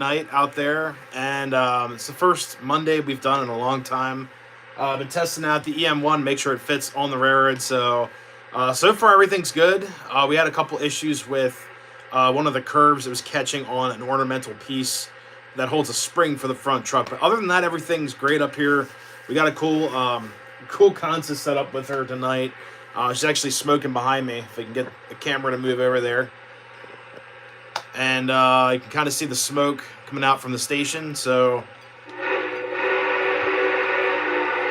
night out there, and it's the first Monday we've done in a long time. Been testing out the EM1, make sure it fits on the railroad. So far everything's good. We had a couple issues with one of the curves that was catching on an ornamental piece that holds a spring for the front truck. But other than that, everything's great up here. We got a cool consist set up with her tonight. She's actually smoking behind me. If I can get the camera to move over there, and you can kind of see the smoke coming out from the station. So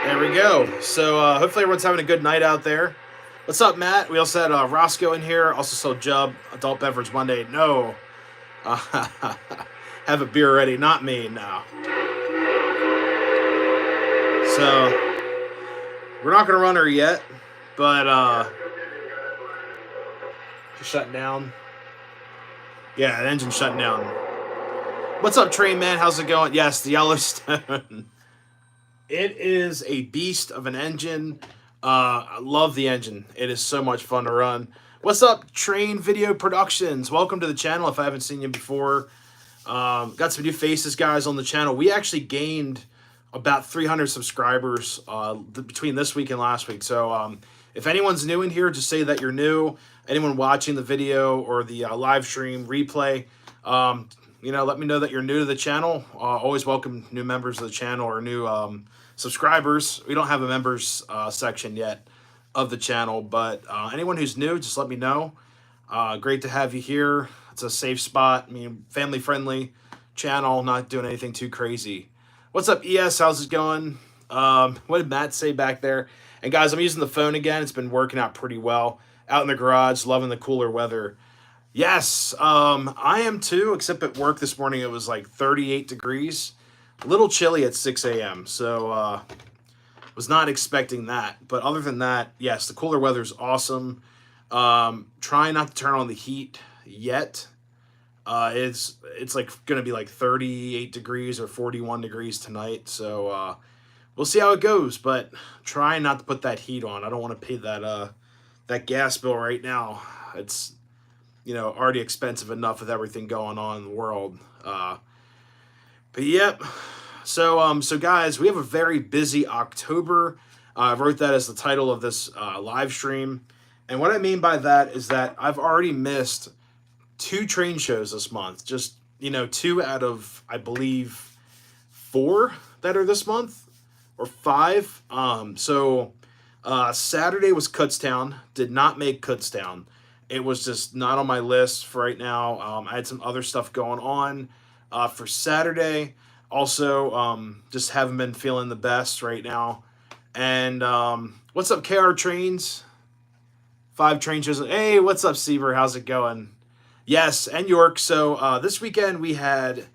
there we go. So hopefully everyone's having a good night out there. What's up, Matt? We also had Roscoe in here. Also saw Jub, Adult Beverage Monday. No. Have a beer ready. Not me, no. So we're not going to run her yet, but she's shutting down. Yeah, the engine's shutting down. What's up, Train Man? How's it going? Yes, the Yellowstone. It is a beast of an engine. I love the engine. It is so much fun to run. What's up, Train Video Productions? Welcome to the channel if I haven't seen you before. Got some new faces, guys, on the channel. We actually gained about 300 subscribers between this week and last week. So if anyone's new in here, just say that you're new. Anyone watching the video or the live stream replay, let me know that you're new to the channel. Always welcome new members of the channel or new subscribers. We don't have a members section yet of the channel, but anyone who's new, just let me know. Great to have you here. It's a safe spot. I mean, family-friendly channel, not doing anything too crazy. What's up, ES? How's it going? What did Matt say back there? And guys, I'm using the phone again. It's been working out pretty well. Out in the garage, loving the cooler weather. Yes, I am too, except at work this morning it was like 38 degrees. A little chilly at 6 a.m., so was not expecting that. But other than that, yes, the cooler weather is awesome. Trying not to turn on the heat yet. It's like going to be like 38 degrees or 41 degrees tonight, so we'll see how it goes. But trying not to put that heat on. I don't want to pay that gas bill right now. It's already expensive enough with everything going on in the world. But yep. So guys, we have a very busy October. I wrote that as the title of this live stream. And what I mean by that is that I've already missed 2 train shows this month. Just, 2 out of, I believe, 4 that are this month, or 5. Saturday was Kutztown. Did not make Kutztown. It was just not on my list for right now. I had some other stuff going on for Saturday. Also, just haven't been feeling the best right now. And what's up, KR Trains? 5 train shows. Hey, what's up, Seaver? How's it going? Yes, and York. So this weekend we had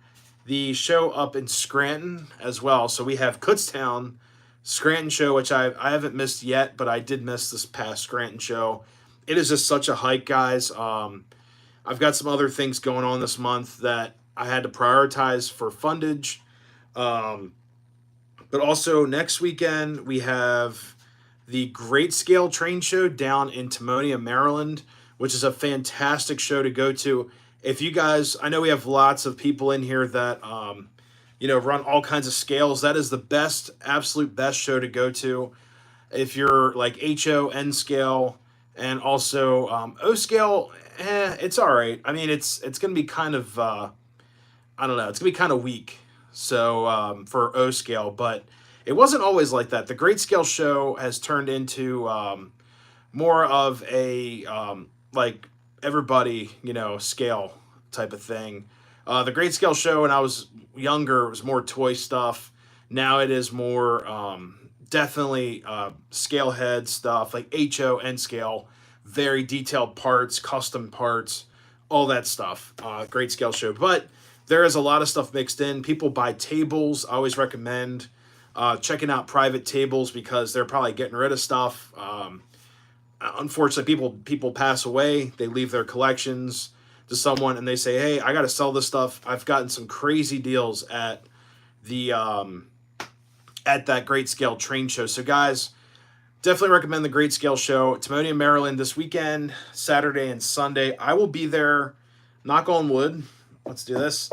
the show up in Scranton as well. So we have Kutztown, Scranton show, which I haven't missed yet, but I did miss this past Scranton show. It is just such a hike, guys. I've got some other things going on this month that I had to prioritize for fundage. But also next weekend, we have the Great Scale Train Show down in Timonium, Maryland, which is a fantastic show to go to. If you guys, I know we have lots of people in here that, run all kinds of scales. That is the best, absolute best show to go to. If you're like HO, N scale, and also O scale, it's all right. I mean, it's going to be kind of, I don't know, it's going to be kind of weak. So for O scale, but it wasn't always like that. The Great Scale Show has turned into more of a like everybody, scale type of thing. The Great Scale Show when I was younger, it was more toy stuff. Now it is more definitely scale head stuff, like HO, N scale, very detailed parts, custom parts, all that stuff. Great Scale Show. But there is a lot of stuff mixed in. People buy tables. I always recommend checking out private tables because they're probably getting rid of stuff. Unfortunately, people pass away. They leave their collections to someone and they say, hey, I got to sell this stuff. I've gotten some crazy deals at the at that Great Scale Train Show. So guys, definitely recommend the Great Scale Show. Timonium, Maryland this weekend, Saturday and Sunday. I will be there, knock on wood. Let's do this.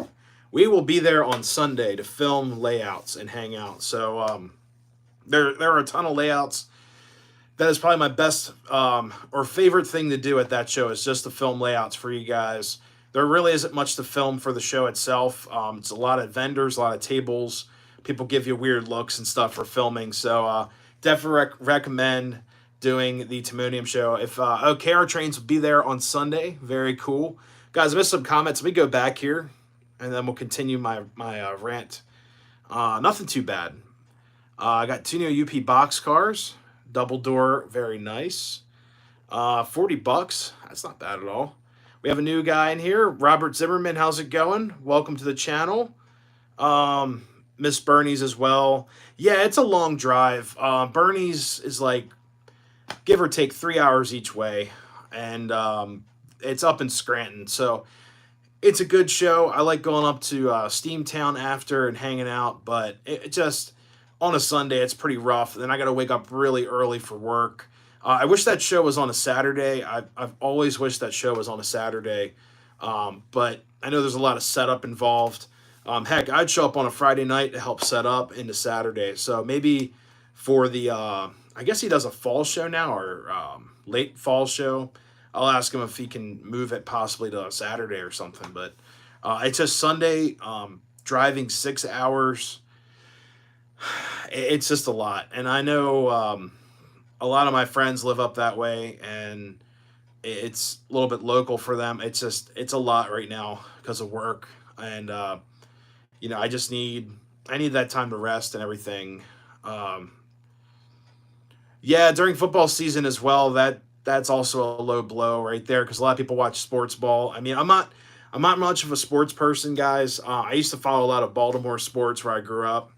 we will be there on Sunday to film layouts and hang out. So there are a ton of layouts. That is probably my best or favorite thing to do at that show is just to film layouts for you guys. There really isn't much to film for the show itself. It's a lot of vendors, a lot of tables. People give you weird looks and stuff for filming. So definitely recommend doing the Timonium show. If OKR Trains will be there on Sunday, very cool. Guys, I missed some comments. Let me go back here, and then we'll continue my rant. Nothing too bad. I got two new UP box cars. Double door, very nice. $40. That's not bad at all. We have a new guy in here, Robert Zimmerman. How's it going? Welcome to the channel. Miss Bernie's as well. Yeah, it's a long drive. Bernie's is like give or take 3 hours each way, and it's up in Scranton, so it's a good show. I like going up to Steamtown after and hanging out, but it just on a Sunday it's pretty rough. Then I got to wake up really early for work. I wish that show was on a Saturday. I've always wished that show was on a Saturday, but I know there's a lot of setup involved. Heck, I'd show up on a Friday night to help set up into Saturday. So maybe for the, I guess he does a fall show now or late fall show. I'll ask him if he can move it possibly to a Saturday or something. But it's just Sunday, driving 6 hours. It's just a lot. And I know a lot of my friends live up that way, and it's a little bit local for them. It's a lot right now because of work. And, I just need that time to rest and everything. Yeah, during football season as well, that's also a low blow right there because a lot of people watch sports ball. I mean, I'm not much of a sports person, guys. I used to follow a lot of Baltimore sports where I grew up.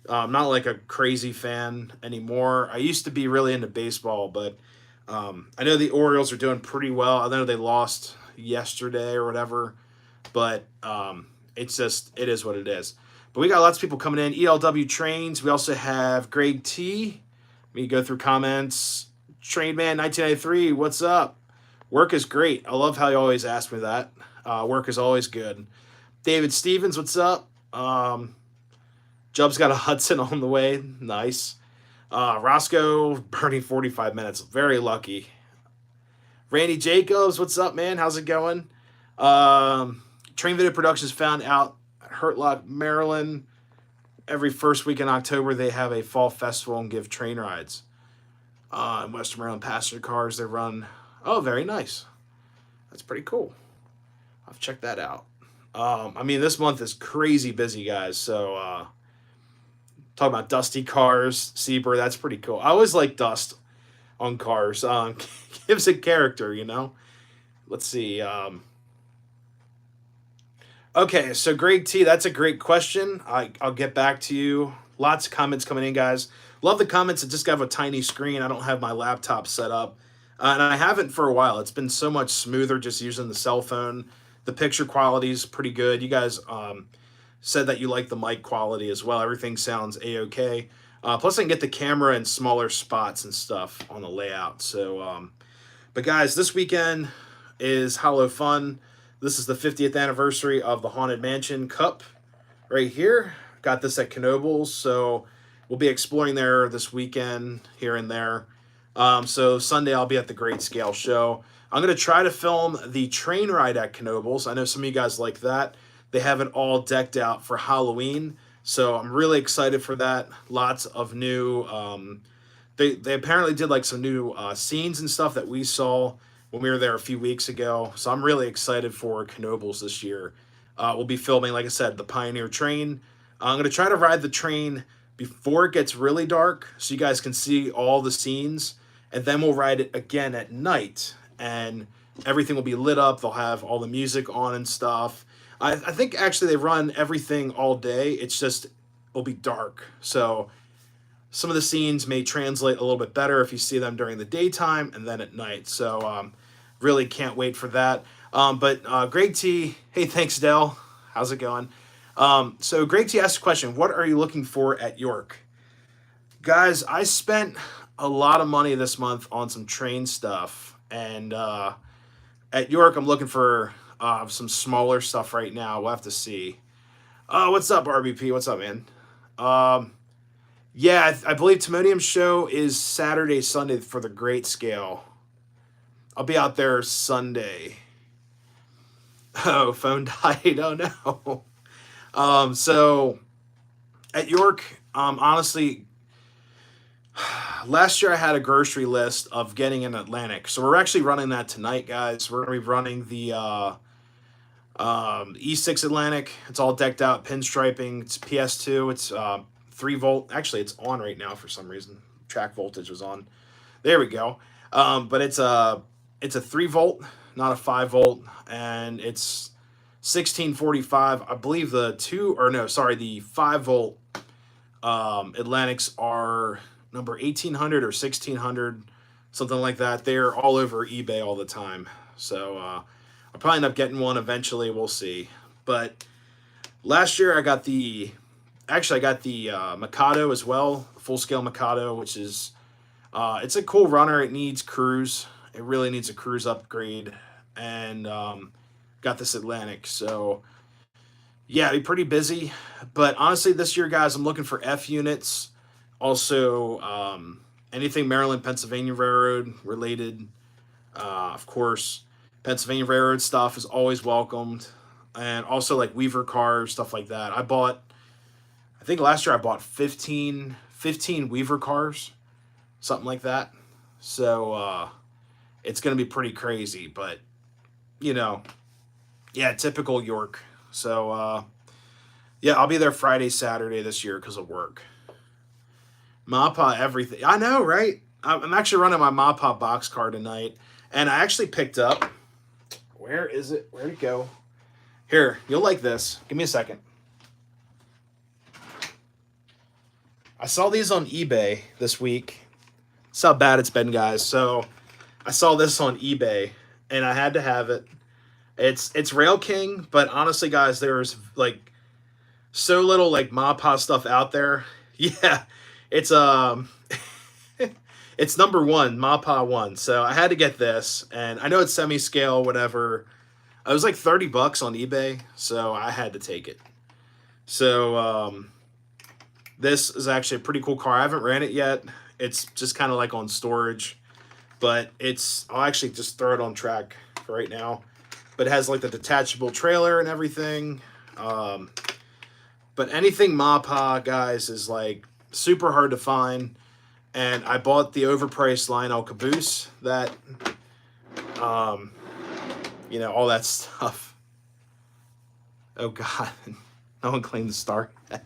I'm not like a crazy fan anymore. I used to be really into baseball, but I know the Orioles are doing pretty well. I know they lost yesterday or whatever, but it is what it is. But we got lots of people coming in. ELW Trains. We also have Greg T. Let me go through comments. Trainman 1993, what's up? Work is great. I love how you always ask me that. Work is always good. David Stevens, what's up? Jub's got a Hudson on the way. Nice. Roscoe burning 45 minutes. Very lucky. Randy Jacobs, what's up, man? How's it going? Train Video Productions found out at Hurtlock, Maryland. Every first week in October, they have a fall festival and give train rides. In Western Maryland, passenger cars, they run. Oh, very nice. That's pretty cool. I'll check that out. I mean, this month is crazy busy, guys. So, talking about dusty cars, Seaber, that's pretty cool. I always like dust on cars. Gives it character, Let's see. Okay, so Greg T, that's a great question. I'll get back to you. Lots of comments coming in, guys. Love the comments. I just got a tiny screen. I don't have my laptop set up. And I haven't for a while. It's been so much smoother just using the cell phone. The picture quality is pretty good. You guys said that you like the mic quality as well. Everything sounds A-okay. Plus, I can get the camera in smaller spots and stuff on the layout. So, but guys, this weekend is Hollow Fun. This is the 50th anniversary of the Haunted Mansion Cup right here. Got this at Knoebels, so we'll be exploring there this weekend here and there. So Sunday I'll be at the Great Scale Show. I'm going to try to film the train ride at Knoebels. I know some of you guys like that. They have it all decked out for Halloween, so I'm really excited for that. Lots of new... They apparently did like some new scenes and stuff that we saw when we were there a few weeks ago. So I'm really excited for Knoebels this year. We'll be filming, like I said, the Pioneer Train. I'm going to try to ride the train before it gets really dark so you guys can see all the scenes. And then we'll ride it again at night. And everything will be lit up. They'll have all the music on and stuff. I think actually they run everything all day. It's just, it'll be dark. So some of the scenes may translate a little bit better if you see them during the daytime and then at night. So really can't wait for that. But Greg T, hey, thanks, Dell. How's it going? So Greg T asked a question, what are you looking for at York? Guys, I spent a lot of money this month on some train stuff. And at York, I'm looking for some smaller stuff right now. We'll have to see. What's up, RBP? What's up, man? Um, yeah, I believe Timonium's show is Saturday, Sunday for the Great Scale. I'll be out there Sunday. Oh, phone died. Oh no. So at York, honestly, last year I had a grocery list of getting an Atlantic. So we're actually running that tonight, guys. We're gonna be running the E6 Atlantic. It's all decked out, pinstriping. It's PS2. It's 3 volt. Actually, it's on right now for some reason. Track voltage was on. There we go. But it's a 3 volt, not a 5 volt, and it's 1645. I believe the 5 volt Atlantics are number 1800 or 1600, something like that. They're all over eBay all the time. So I'll probably end up getting one eventually. We'll see. But last year I got the Mikado as well, full scale Mikado, which is it's a cool runner. It needs cruise. It really needs a cruise upgrade, and got this Atlantic. So yeah, be pretty busy. But honestly, this year, guys, I'm looking for F units. Also, anything Maryland, Pennsylvania Railroad related. Of course, Pennsylvania Railroad stuff is always welcomed. And also like Weaver cars, stuff like that. I think last year I bought 15 Weaver cars, something like that. So it's going to be pretty crazy. But, you know, yeah, typical York. So, yeah, I'll be there Friday, Saturday this year because of work. Mappa, everything. I know, right? I'm actually running my Mappa box car tonight. And I actually picked up. Where is it? Where'd it go? Here, you'll like this. Give me a second. I saw these on eBay this week. That's how bad it's been, guys. So I saw this on eBay, and I had to have it. It's Rail King, but honestly, guys, there's like so little like Mappa stuff out there. Yeah, it's it's number one, Mappa one. So I had to get this, and I know it's semi-scale, whatever. It was like $30 on eBay, so I had to take it. So this is actually a pretty cool car. I haven't ran it yet. It's just kind of like on storage, but I'll actually just throw it on track for right now. But it has like the detachable trailer and everything. But anything Mappa, guys, is like super hard to find. And I bought the overpriced Lionel caboose that, all that stuff. Oh, God. No one claimed the star yet.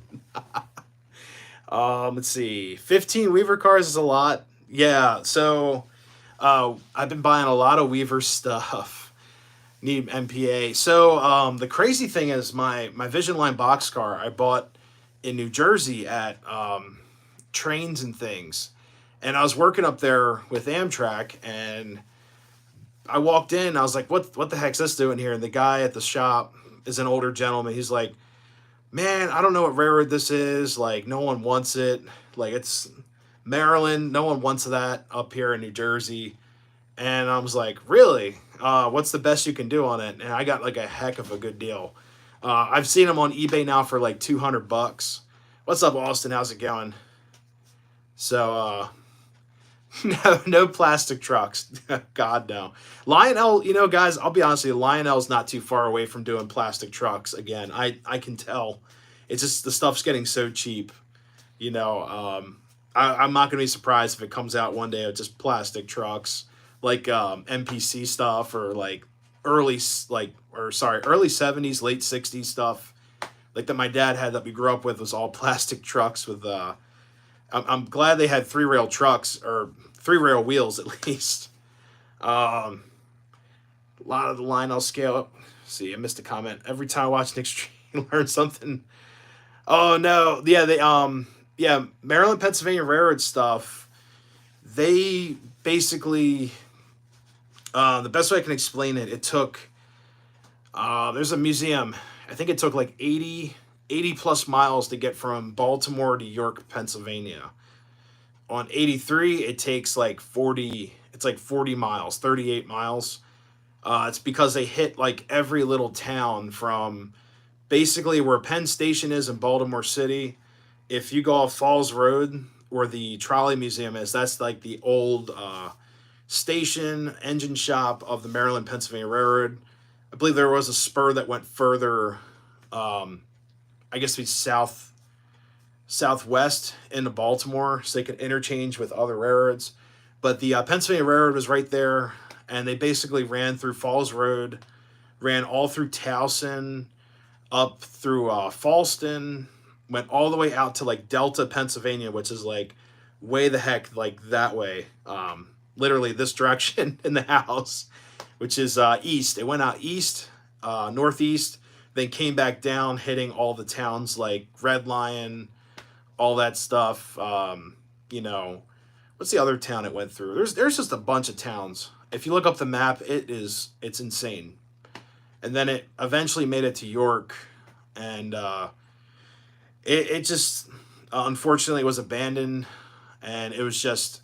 Let's see. 15 Weaver cars is a lot. Yeah, so I've been buying a lot of Weaver stuff. Need MPA. So the crazy thing is my Vision Line box car I bought in New Jersey at Trains and Things. And I was working up there with Amtrak, and I walked in. I was like, what the heck's this doing here? And the guy at the shop is an older gentleman. He's like, man, I don't know what railroad this is. Like, no one wants it. Like, it's Maryland. No one wants that up here in New Jersey. And I was like, really? What's the best you can do on it? And I got like a heck of a good deal. I've seen them on eBay now for like $200. What's up, Austin? How's it going? So, no plastic trucks. God, no. Lionel, guys, I'll be honest with you, Lionel's not too far away from doing plastic trucks again. I can tell. It's just the stuff's getting so cheap. I'm not going to be surprised if it comes out one day with just plastic trucks, like MPC stuff, or like early 70s, late 60s stuff. Like that my dad had that we grew up with was all plastic trucks with I'm glad they had 3-rail trucks, or 3-rail wheels at least. A lot of the Lionel scale. See, I missed a comment. Every time I watch Nick Stream, learn something. Oh no, yeah, Maryland, Pennsylvania Railroad stuff. They basically, the best way I can explain it, it took. There's a museum. I think it took like 80 plus miles to get from Baltimore to York, Pennsylvania. On 83, it takes like 40, it's like 40 miles, 38 miles. It's because they hit like every little town from basically where Penn Station is in Baltimore City. If you go off Falls Road, where the trolley museum is, that's like the old station engine shop of the Maryland Pennsylvania Railroad. I believe there was a spur that went further, I guess, be southwest into Baltimore, so they could interchange with other railroads. But the Pennsylvania Railroad was right there, and they basically ran through Falls Road, ran all through Towson, up through Falston, went all the way out to like Delta, Pennsylvania, which is like way the heck like that way. Literally this direction in the house, which is east. It went out east, northeast, then came back down, hitting all the towns like Red Lion, all that stuff. You know, what's the other town it went through? There's just a bunch of towns. If you look up the map, it's insane. And then it eventually made it to York, and it just unfortunately was abandoned, and it was just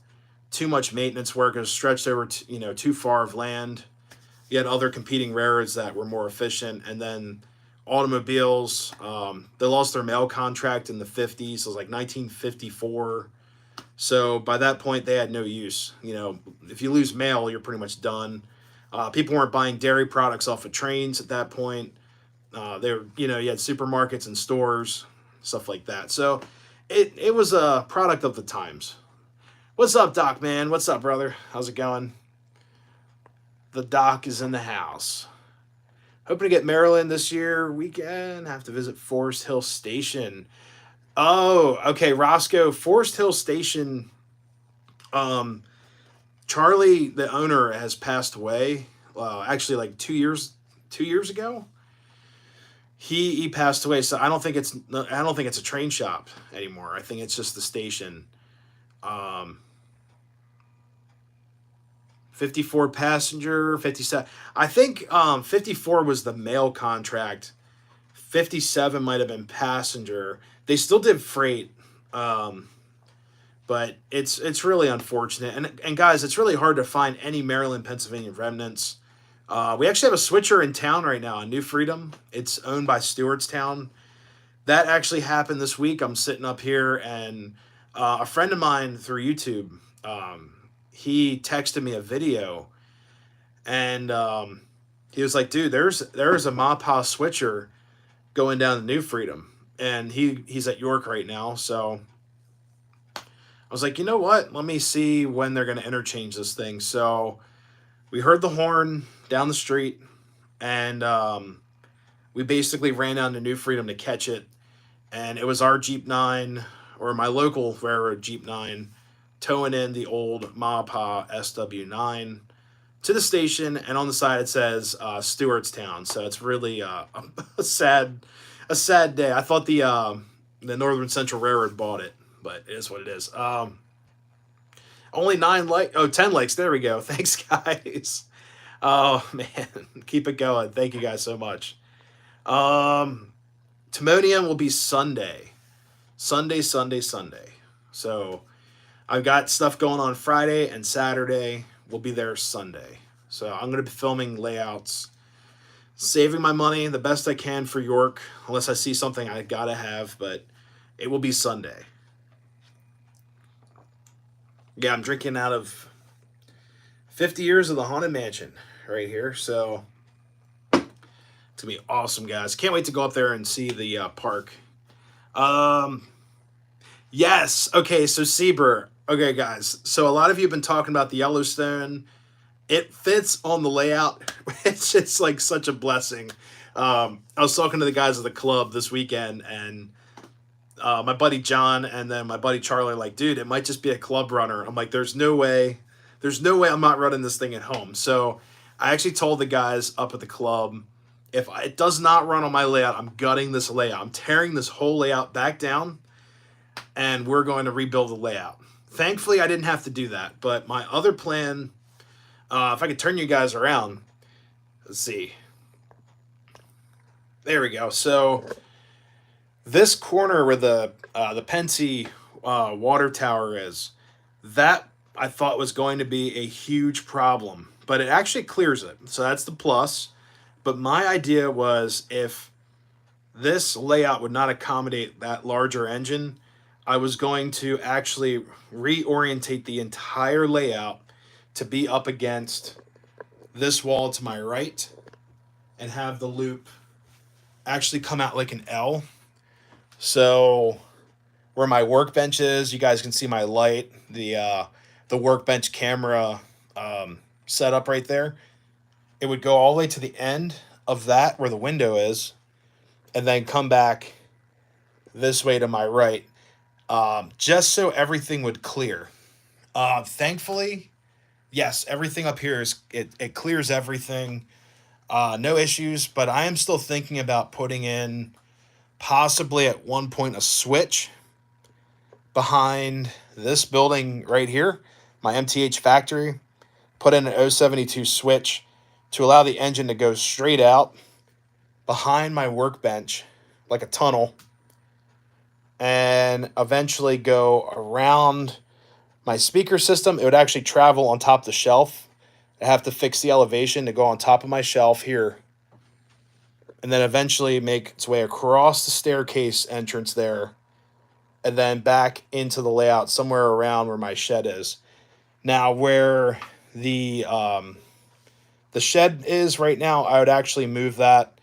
too much maintenance work. It was stretched over too far of land. You had other competing railroads that were more efficient, and then automobiles. They lost their mail contract in the 50s. It was like 1954. So by that point, they had no use. If you lose mail, you're pretty much done. People weren't buying dairy products off of trains at that point. They were, you had supermarkets and stores, stuff like that. So it was a product of the times. What's up, Doc, man? What's up, brother? How's it going? The Doc is in the house. Hoping to get Maryland this year weekend. Have to visit Forest Hill Station. Oh, okay, Roscoe. Forest Hill Station. Charlie, the owner, has passed away. Actually, like 2 years ago. He passed away. So I don't think it's a train shop anymore. I think it's just the station. 54 passenger, 57. I think 54 was the mail contract. 57 might have been passenger. They still did freight. But it's really unfortunate. And guys, it's really hard to find any Maryland, Pennsylvania remnants. We actually have a switcher in town right now, New Freedom. It's owned by Stewartstown. That actually happened this week. I'm sitting up here, and a friend of mine through YouTube, he texted me a video, and he was like, dude, there's a Mapa switcher going down to New Freedom. And he's at York right now, so I was like, you know what? Let me see when they're going to interchange this thing. So we heard the horn down the street, and we basically ran down to New Freedom to catch it. And it was our Jeep 9, or my local railroad Jeep 9, towing in the old Mapa SW9 to the station. And on the side it says Stewartstown. So it's really a sad day. I thought the Northern Central Railroad bought it, but it is what it is. Only 10 likes. There we go. Thanks, guys. Oh, man. Keep it going. Thank you guys so much. Timonium will be Sunday. Sunday. So I've got stuff going on Friday and Saturday. We'll be there Sunday. So I'm going to be filming layouts, saving my money the best I can for York, unless I see something I got to have, but it will be Sunday. Yeah, I'm drinking out of 50 years of the Haunted Mansion right here. So it's going to be awesome, guys. Can't wait to go up there and see the park. Yes. Okay, so Seaber. Okay, guys. So a lot of you have been talking about the Yellowstone. It fits on the layout. It's just like such a blessing. I was talking to the guys at the club this weekend, and my buddy John and then my buddy Charlie are like, dude, it might just be a club runner. I'm like, there's no way I'm not running this thing at home. So I actually told the guys up at the club, if it does not run on my layout, I'm gutting this layout. I'm tearing this whole layout back down, and we're going to rebuild the layout. Thankfully, I didn't have to do that. But my other plan, if I could turn you guys around, let's see. There we go. So this corner where the Pensy water tower is, that I thought was going to be a huge problem, but it actually clears it. So that's the plus. But my idea was, if this layout would not accommodate that larger engine. I was going to actually reorientate the entire layout to be up against this wall to my right and have the loop actually come out like an L. So where my workbench is, you guys can see my light, the workbench camera setup right there. It would go all the way to the end of that where the window is, and then come back this way to my right, just so everything would clear. Thankfully, yes, everything up here it clears everything. No issues, but I am still thinking about putting in possibly at one point a switch behind this building right here, my MTH factory. Put in an 072 switch to allow the engine to go straight out behind my workbench like a tunnel, and eventually go around my speaker system. It would actually travel on top of the shelf. I have to fix the elevation to go on top of my shelf here, and then eventually make its way across the staircase entrance there, and then back into the layout somewhere around where my shed is. Now, where the shed is right now, I would actually move that,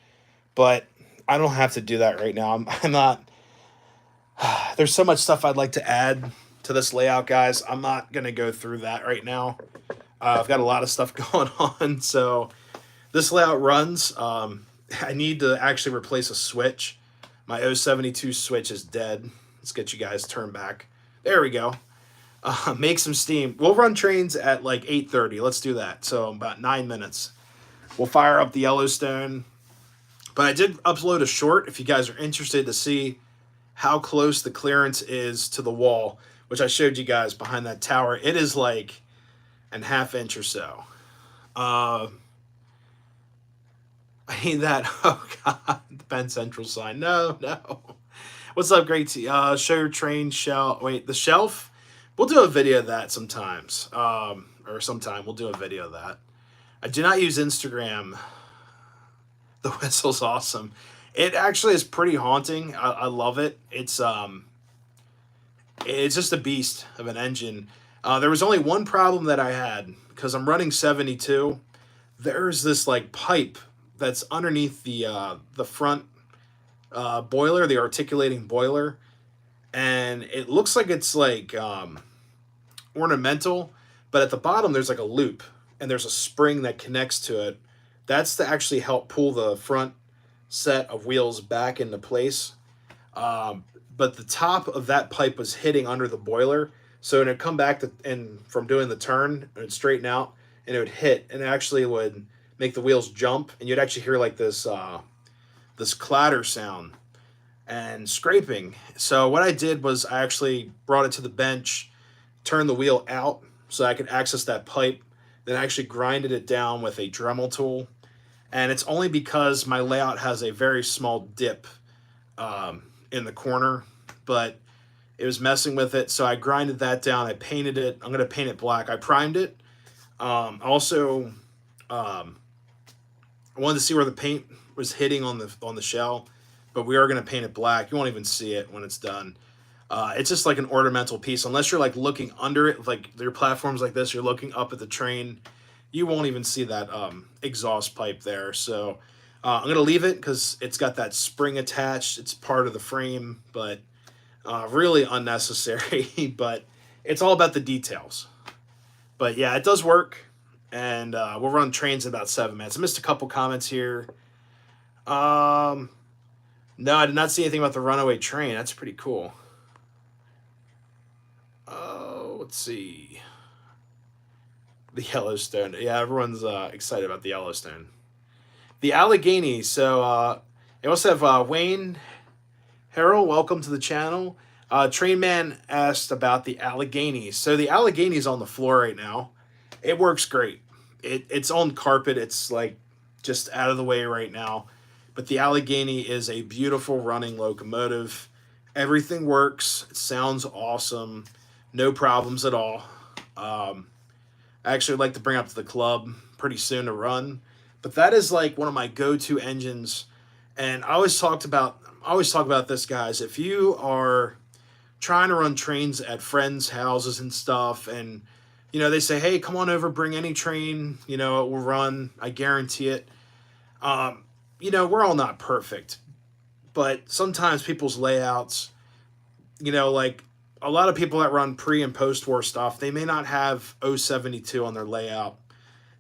but I don't have to do that right now. I'm not. There's so much stuff I'd like to add to this layout, guys. I'm not gonna go through that right now. I've got a lot of stuff going on, so this layout runs. I need to actually replace a switch. My 072 switch is dead. Let's get you guys turned back. There we go. Make some steam. We'll run trains at like 8:30. Let's do that. So about 9 minutes. We'll fire up the Yellowstone. But I did upload a short if you guys are interested to see how close the clearance is to the wall, which I showed you guys behind that tower. It is like a half inch or so. I need that. Oh, God. The Penn Central sign. No. What's up, great T? Show your train shelf. Wait, the shelf? We'll do a video of that sometimes. Or sometime we'll do a video of that. I do not use Instagram. The whistle's awesome. It actually is pretty haunting. I love it. It's just a beast of an engine. There was only one problem that I had because I'm running 72. There's this like pipe that's underneath the front boiler, the articulating boiler, and it looks like it's like ornamental, but at the bottom there's like a loop and there's a spring that connects to it. That's to actually help pull the front set of wheels back into place. But the top of that pipe was hitting under the boiler, so it would come back and from doing the turn, it would straighten out, and it would hit, and it actually would make the wheels jump, and you'd actually hear like this clatter sound and scraping. So what I did was I actually brought it to the bench, turned the wheel out so I could access that pipe, then I actually grinded it down with a Dremel tool. And it's only because my layout has a very small dip in the corner, but it was messing with it, so I grinded that down. I painted it. I'm going to paint it black. I primed it. Also, I wanted to see where the paint was hitting on the shell, but we are going to paint it black. You won't even see it when it's done. It's just like an ornamental piece. Unless you're like looking under it, like your platforms like this, you're looking up at the train, you won't even see that exhaust pipe there. So I'm going to leave it because it's got that spring attached. It's part of the frame, but really unnecessary. But it's all about the details. But yeah, it does work. And we'll run trains in about 7 minutes. I missed a couple comments here. No, I did not see anything about the runaway train. That's pretty cool. Let's see. The Yellowstone. Yeah, everyone's excited about the Yellowstone. The Allegheny. So, I also have Wayne Harrell. Welcome to the channel. Train Man asked about the Allegheny. So, the Allegheny's on the floor right now. It works great. It's on carpet. It's like just out of the way right now. But the Allegheny is a beautiful running locomotive. Everything works. It sounds awesome. No problems at all. I actually would like to bring up to the club pretty soon to run. But that is like one of my go-to engines. And I always talk about this, guys. If you are trying to run trains at friends' houses and stuff, and they say, "Hey, come on over, bring any train, it will run. I guarantee it." Um, we're all not perfect, but sometimes people's layouts, like a lot of people that run pre and post war stuff, they may not have 072 on their layout,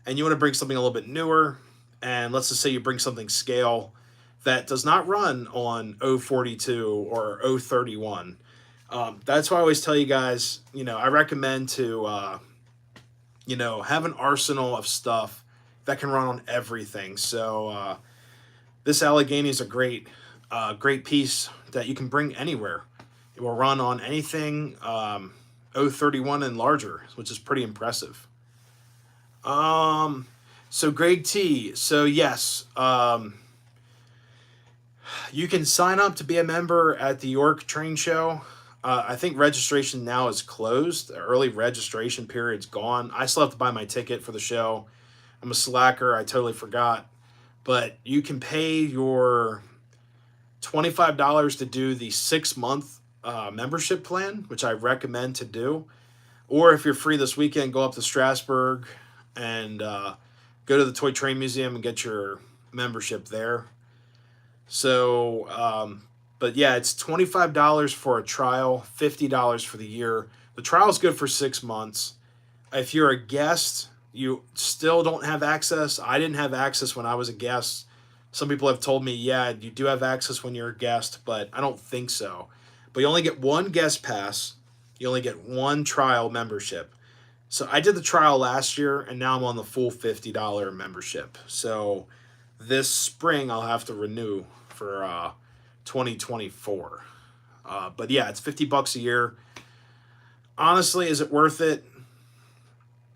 and you want to bring something a little bit newer. And let's just say you bring something scale that does not run on 042 or 031. That's why I always tell you guys, I recommend to, have an arsenal of stuff that can run on everything. So this Allegheny is a great piece that you can bring anywhere. It will run on anything 031 and larger, which is pretty impressive. So Greg T. So yes, you can sign up to be a member at the York Train Show. I think registration now is closed. The early registration period's gone. I still have to buy my ticket for the show. I'm a slacker. I totally forgot. But you can pay your $25 to do the 6-month membership plan, which I recommend to do. Or if you're free this weekend, go up to Strasbourg and go to the Toy Train Museum and get your membership there. So, but yeah, it's $25 for a trial, $50 for the year. The trial is good for 6 months. If you're a guest, you still don't have access. I didn't have access when I was a guest. Some people have told me, yeah, you do have access when you're a guest, but I don't think so. But you only get one guest pass. You only get one trial membership. So I did the trial last year, and now I'm on the full $50 membership. So this spring I'll have to renew for 2024. But yeah, it's $50 a year. Honestly, is it worth it?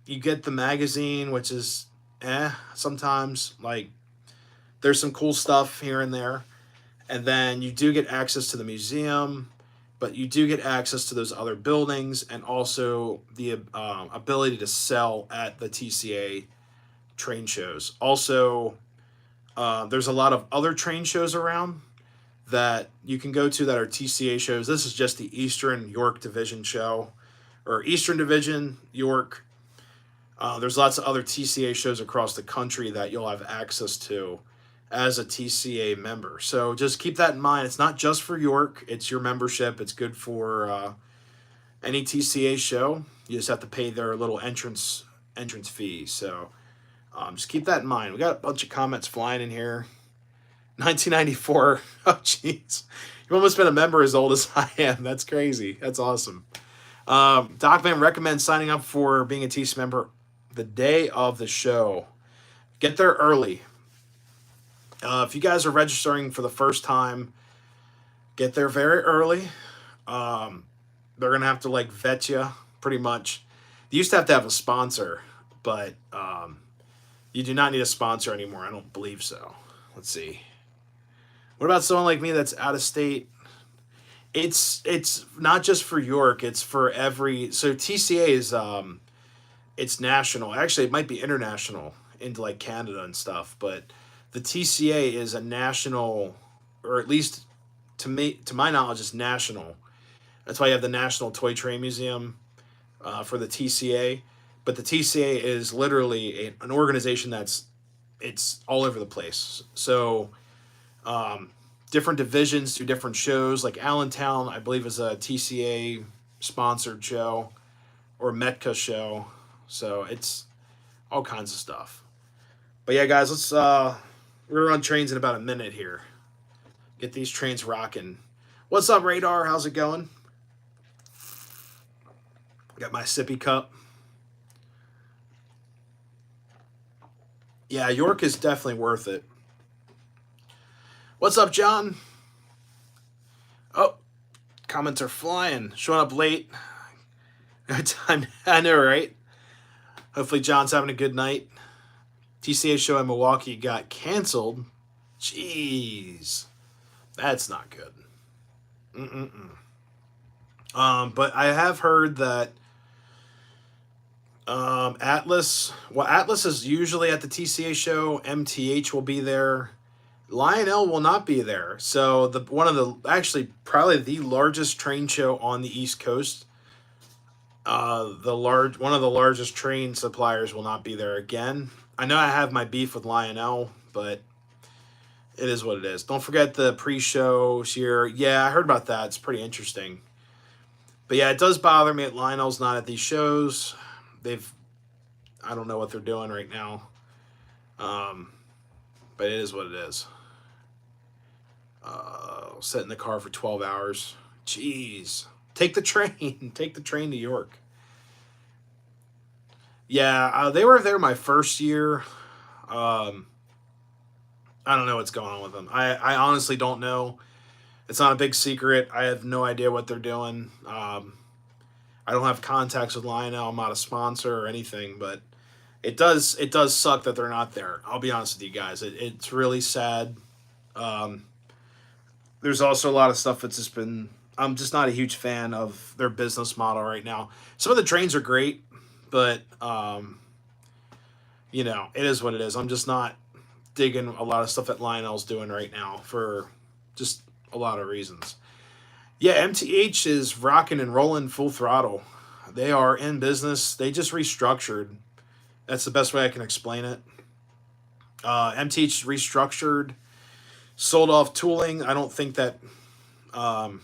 You get the magazine, which is sometimes. Like, there's some cool stuff here and there. And then you do get access to the museum, but you do get access to those other buildings, and also the ability to sell at the TCA train shows. Also, there's a lot of other train shows around that you can go to that are TCA shows. This is just the Eastern York Division show, or Eastern Division York. There's lots of other TCA shows across the country that you'll have access to as a TCA member. So just keep that in mind. It's not just for York. It's your membership. It's good for any TCA show. You just have to pay their little entrance fee. So just keep that in mind. We got a bunch of comments flying in here. 1994. Oh, jeez. You've almost been a member as old as I am. That's crazy. That's awesome. Docman recommends signing up for being a TC member the day of the show. Get there early. If you guys are registering for the first time, get there very early. They're going to have to vet you pretty much. You used to have a sponsor, but you do not need a sponsor anymore. I don't believe so. Let's see. What about someone like me that's out of state? It's not just for York. It's for every. So TCA is it's national. Actually, it might be international into Canada and stuff. But the TCA is a national, or at least to my knowledge, it's national. That's why you have the National Toy Train Museum for the TCA. But the TCA is literally an organization it's all over the place. So different divisions do different shows. Like Allentown, I believe, is a TCA sponsored show, or Metka show. So it's all kinds of stuff. But yeah, guys, we're gonna run trains in about a minute here. Get these trains rocking. What's up, Radar? How's it going? Got my sippy cup. Yeah, York is definitely worth it. What's up, John? Oh, comments are flying. Showing up late. I know, right? Hopefully John's having a good night. TCA show in Milwaukee got canceled. Jeez. That's not good. But I have heard that Atlas is usually at the TCA show. MTH will be there. Lionel will not be there. So the one of the actually probably the largest train show on the East Coast. The large one of the largest train suppliers will not be there again. I know I have my beef with Lionel, but it is what it is. Don't forget the pre-shows here. Yeah, I heard about that. It's pretty interesting. But yeah, it does bother me that Lionel's not at these shows. They've I don't know what they're doing right now. Um, but it is what it is. Sit in the car for 12 hours. Jeez. Take the train. Take the train to York. Yeah, they were there my first year. Um, I don't know what's going on with them. I honestly don't know. It's not a big secret. I have no idea what they're doing. I don't have contacts with Lionel. I'm not a sponsor or anything, but it does suck that they're not there. I'll be honest with you guys. It's really sad. Um, there's also a lot of stuff that's just been. I'm just not a huge fan of their business model right now. Some of the trains are great, but it is what it is. I'm just not digging a lot of stuff that Lionel's doing right now for just a lot of reasons. Yeah, MTH is rocking and rolling full throttle. They are in business. They just restructured. That's the best way I can explain it. MTH restructured, sold off tooling. I don't think that um,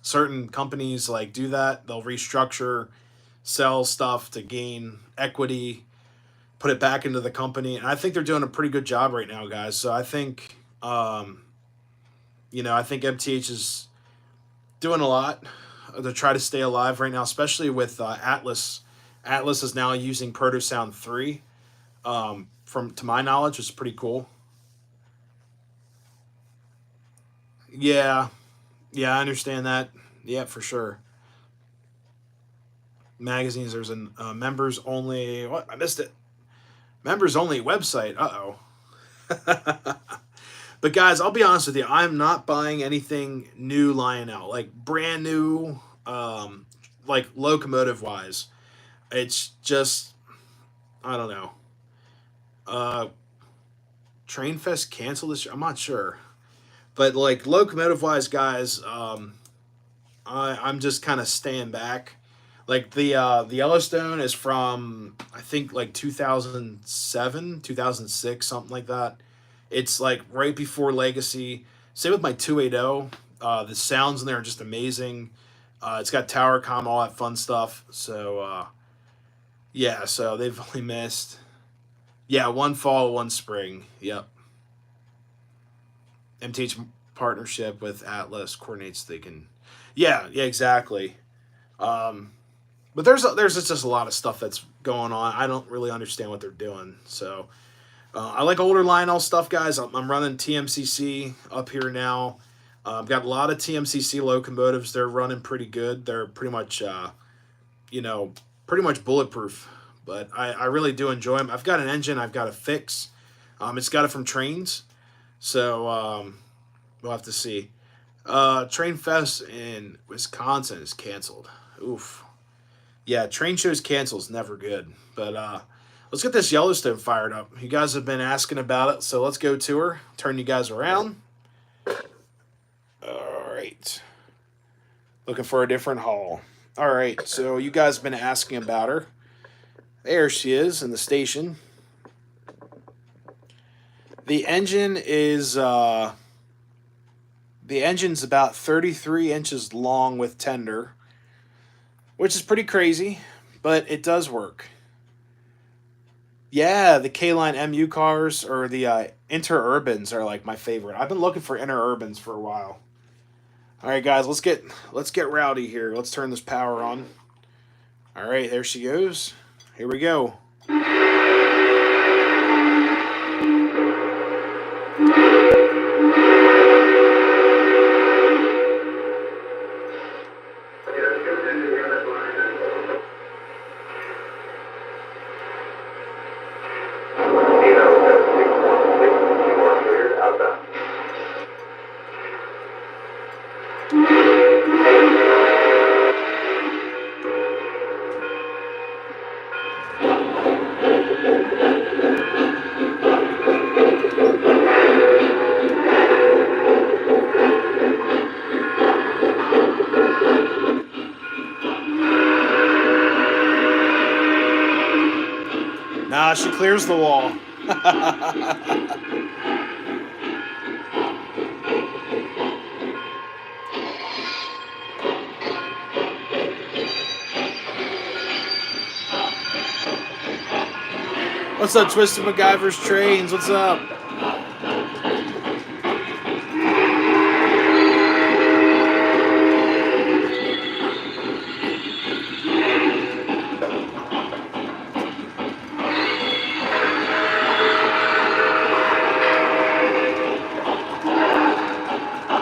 certain companies like do that. They'll restructure, sell stuff to gain equity, put it back into the company. And I think they're doing a pretty good job right now, guys. So I think, I think MTH is doing a lot to try to stay alive right now, especially with Atlas. Atlas is now using ProtoSound 3, from to my knowledge, which is pretty cool. Yeah, yeah, I understand that. Yeah, for sure. Magazines, there's a members only. What? I missed it. Members only website. Uh oh. But guys, I'll be honest with you. I'm not buying anything new Lionel, like brand new, like locomotive wise. It's just I don't know. Uh, Train Fest canceled this year. I'm not sure, but like locomotive wise, guys, I'm just kind of staying back. Like the Yellowstone is from I think like 2007, 2006, something like that. It's like right before Legacy. Same with my 280. The sounds in there are just amazing. It's got tower com, all that fun stuff. So yeah, so they've only missed one fall, one spring. Yep. MTH partnership with Atlas coordinates. They can. Yeah, exactly. Um, but there's just a lot of stuff that's going on. I don't really understand what they're doing. So I like older Lionel stuff, guys. I'm running TMCC up here now. I've got a lot of TMCC locomotives. They're running pretty good. They're you know, pretty much bulletproof. But I really do enjoy them. I've got an engine I've got to fix. It's got it from trains. So we'll have to see. Train Fest in Wisconsin is canceled. Oof. Yeah, train shows canceled is never good. But let's get this Yellowstone fired up. You guys have been asking about it, so let's go to her. Turn you guys around. All right. Looking for a different haul. All right, so you guys have been asking about her. There she is in the station. The engine is the engine's about 33 inches long with tender, which is pretty crazy, but it does work. Yeah, the K-Line MU cars or the Interurbans are like my favorite. I've been looking for Interurbans for a while. All right, guys, let's get rowdy here. Let's turn this power on. All right, there she goes. Here we go. She clears the wall. What's up, Twisted MacGyver's Trains? What's up?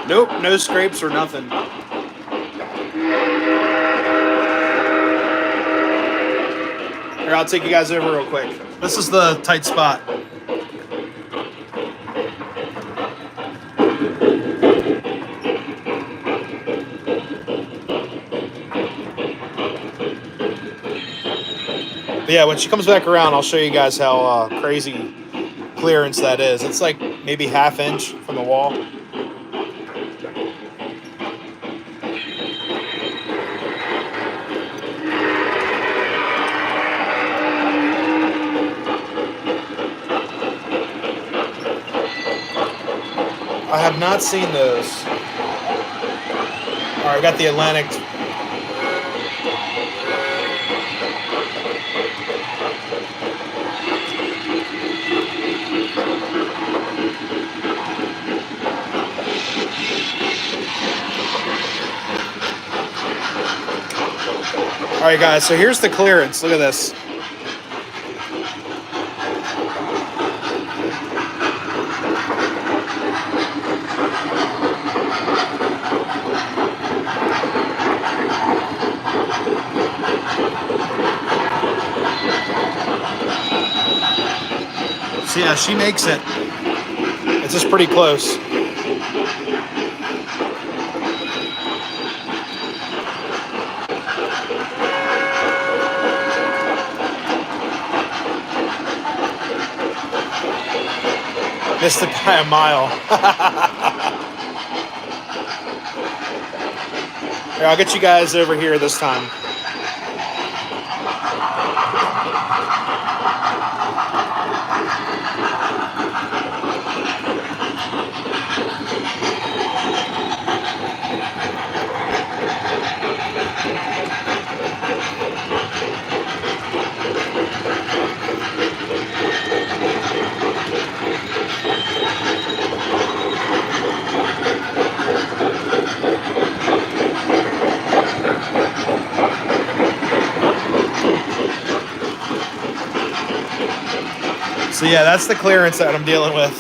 Nope, no scrapes or nothing. Here, I'll take you guys over real quick. This is the tight spot. But yeah, when she comes back around, I'll show you guys how crazy clearance that is. It's like maybe ½ inch from the wall. I have not seen those. All right, I got the Atlantic. All right, guys, so here's the clearance. Look at this. So yeah, she makes it. It's just pretty close. Missed it by a mile. Here, I'll get you guys over here this time. So yeah, that's the clearance that I'm dealing with.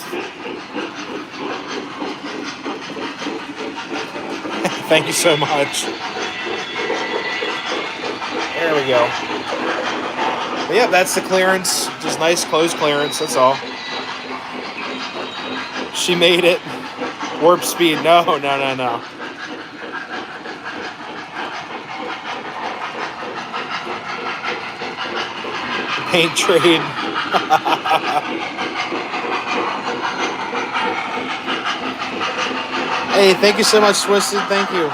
Thank you so much. There we go. But yeah, that's the clearance. Just nice close clearance, that's all. She made it. Warp speed. No. Paint trade. Hey, thank you so much, Twisted. Thank you.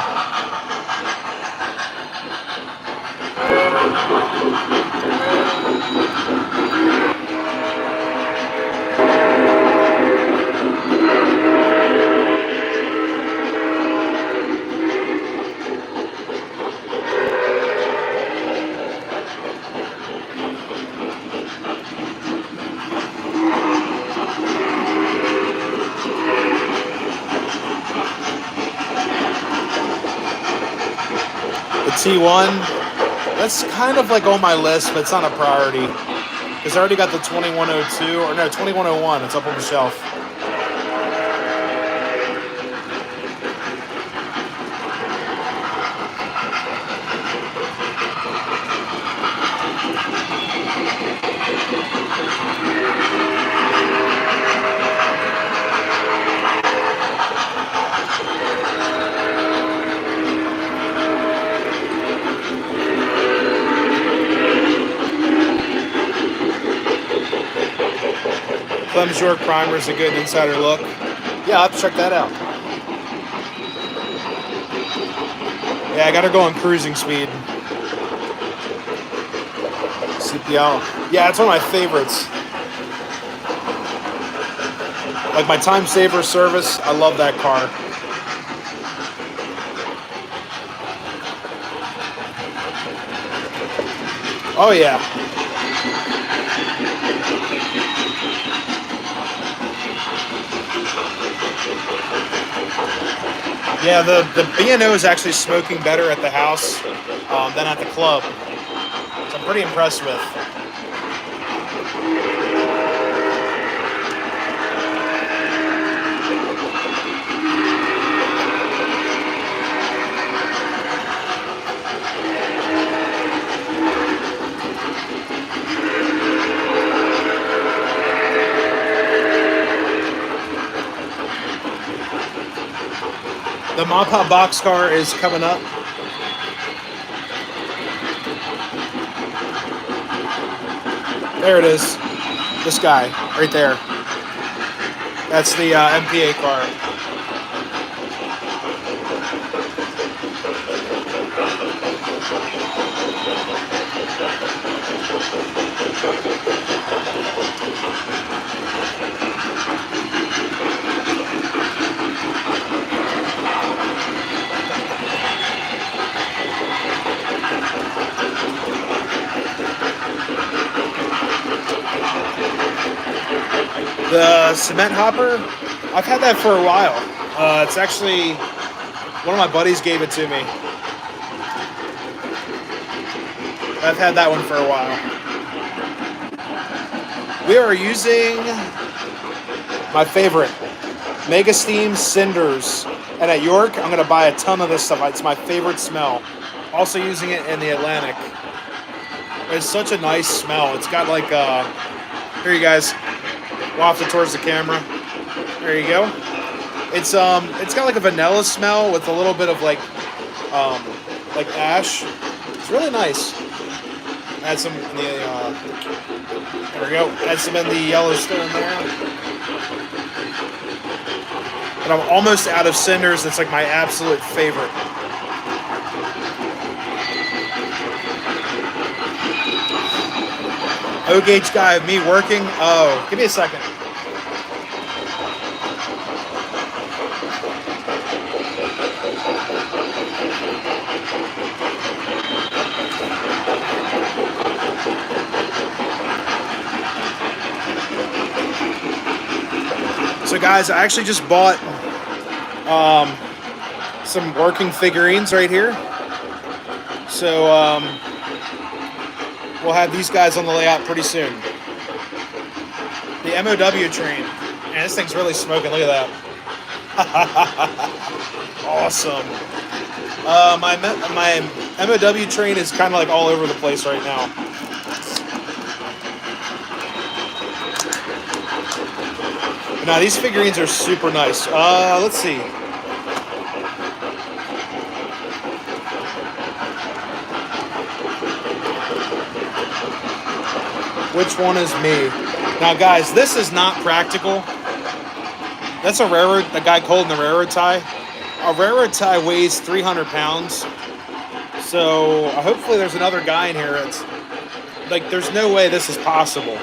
T1, that's kind of like on my list, but it's not a priority. Because I already got the 2102, or no, 2101. It's up on the shelf. Clem's York primer is a good insider look. Yeah, I'll have to check that out. Yeah, I got her going cruising speed. CPL. Yeah, it's one of my favorites. Like my time saver service, I love that car. Oh yeah. Yeah, the B&O is actually smoking better at the house than at the club. So I'm pretty impressed with. The Mapa boxcar is coming up. There it is. This guy, right there. That's the MPA car. The cement hopper, I've had that for a while. It's actually, one of my buddies gave it to me. I've had that one for a while. We are using my favorite, Mega Steam Cinders. And at York, I'm going to buy a ton of this stuff. It's my favorite smell. Also using it in the Atlantic. It's such a nice smell. It's got like, here you guys. Waft it towards the camera. There you go. It's got like a vanilla smell with a little bit of like ash. It's really nice. Add some in the there we go. Add some in the Yellowstone there. But I'm almost out of cinders. That's like my absolute favorite. O-gauge guy of me working. Oh, give me a second. So guys, I actually just bought some working figurines right here. So we'll have these guys on the layout pretty soon. The MOW train. Man, this thing's really smoking. Look at that. Awesome. My MOW train is kind of like all over the place right now. But now these figurines are super nice. Let's see. Which one is me? Now, guys, this is not practical. That's a railroad, a guy holding the railroad tie. A railroad tie weighs 300 pounds. So hopefully there's another guy in here that's like, there's no way this is possible.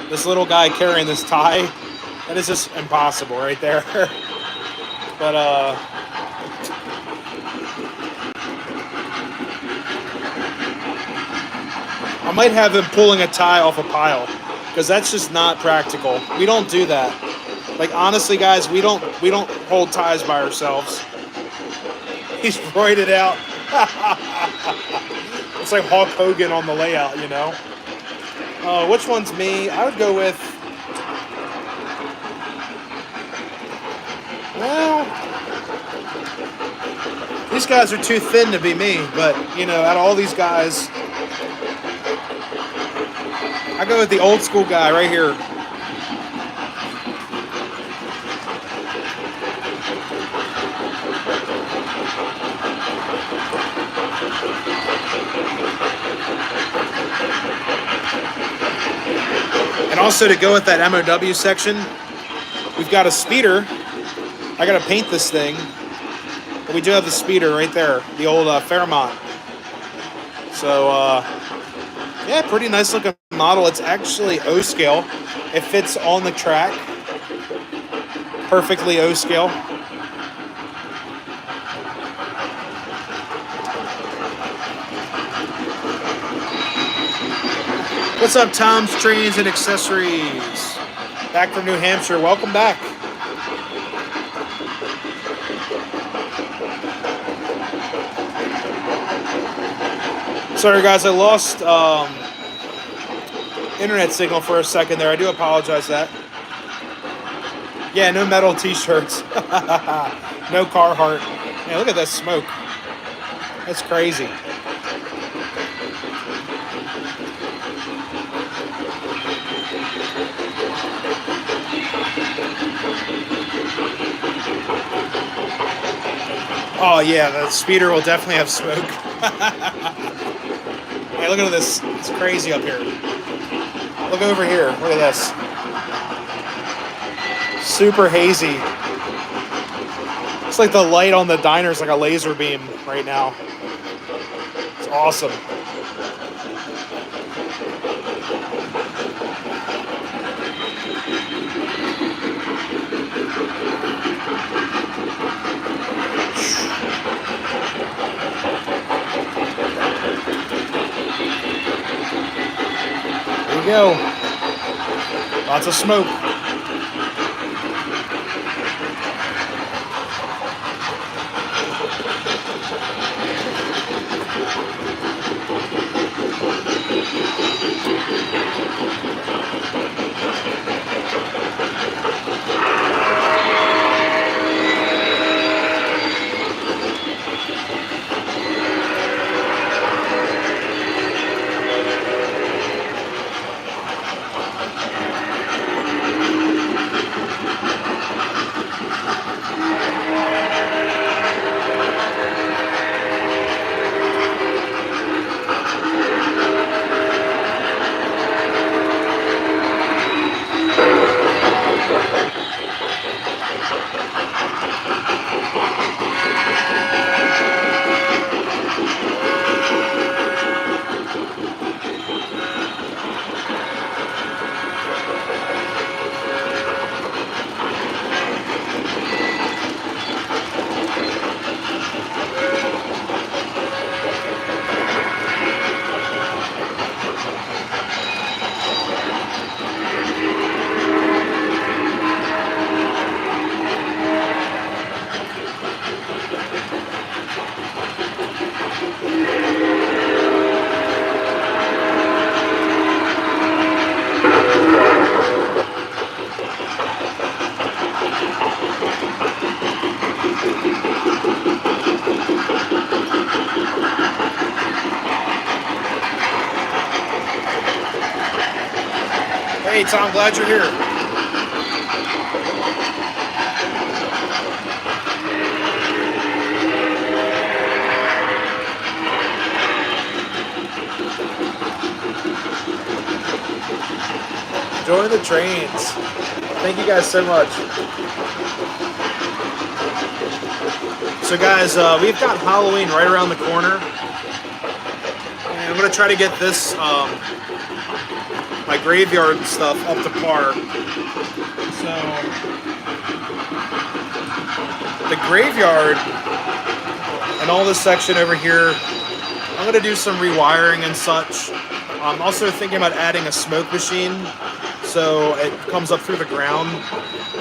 This little guy carrying this tie, that is just impossible right there. But, I might have him pulling a tie off a pile, because that's just not practical. We don't do that. Like, honestly, guys, we don't hold ties by ourselves. He's roided out. It's like Hulk Hogan on the layout, you know. Which one's me? I would go with. Well, these guys are too thin to be me, but you know, out of all these guys, I go with the old school guy right here. And also to go with that MOW section, we've got a speeder. I gotta paint this thing, but we do have the speeder right there, the old Fairmont. So Yeah, pretty nice looking model. It's actually O scale. It fits on the track. Perfectly O scale. What's up, Tom's Trains and Accessories? Back from New Hampshire. Welcome back. Sorry, guys, I lost internet signal for a second there. I do apologize that. Yeah, no metal t-shirts. No Carhartt. Yeah, look at that smoke. That's crazy. Oh yeah, the speeder will definitely have smoke. Hey, look at this. It's crazy up here. Look over here. Look at this. Super hazy. It's like the light on the diner is like a laser beam right now. It's awesome. There you go. Lots of smoke. Hey, Tom, glad you're here. Join the trains. Thank you guys so much. So guys, we've got Halloween right around the corner. And I'm going to try to get this, my graveyard stuff up to par. So, the graveyard and all this section over here, I'm going to do some rewiring and such. I'm also thinking about adding a smoke machine so it comes up through the ground.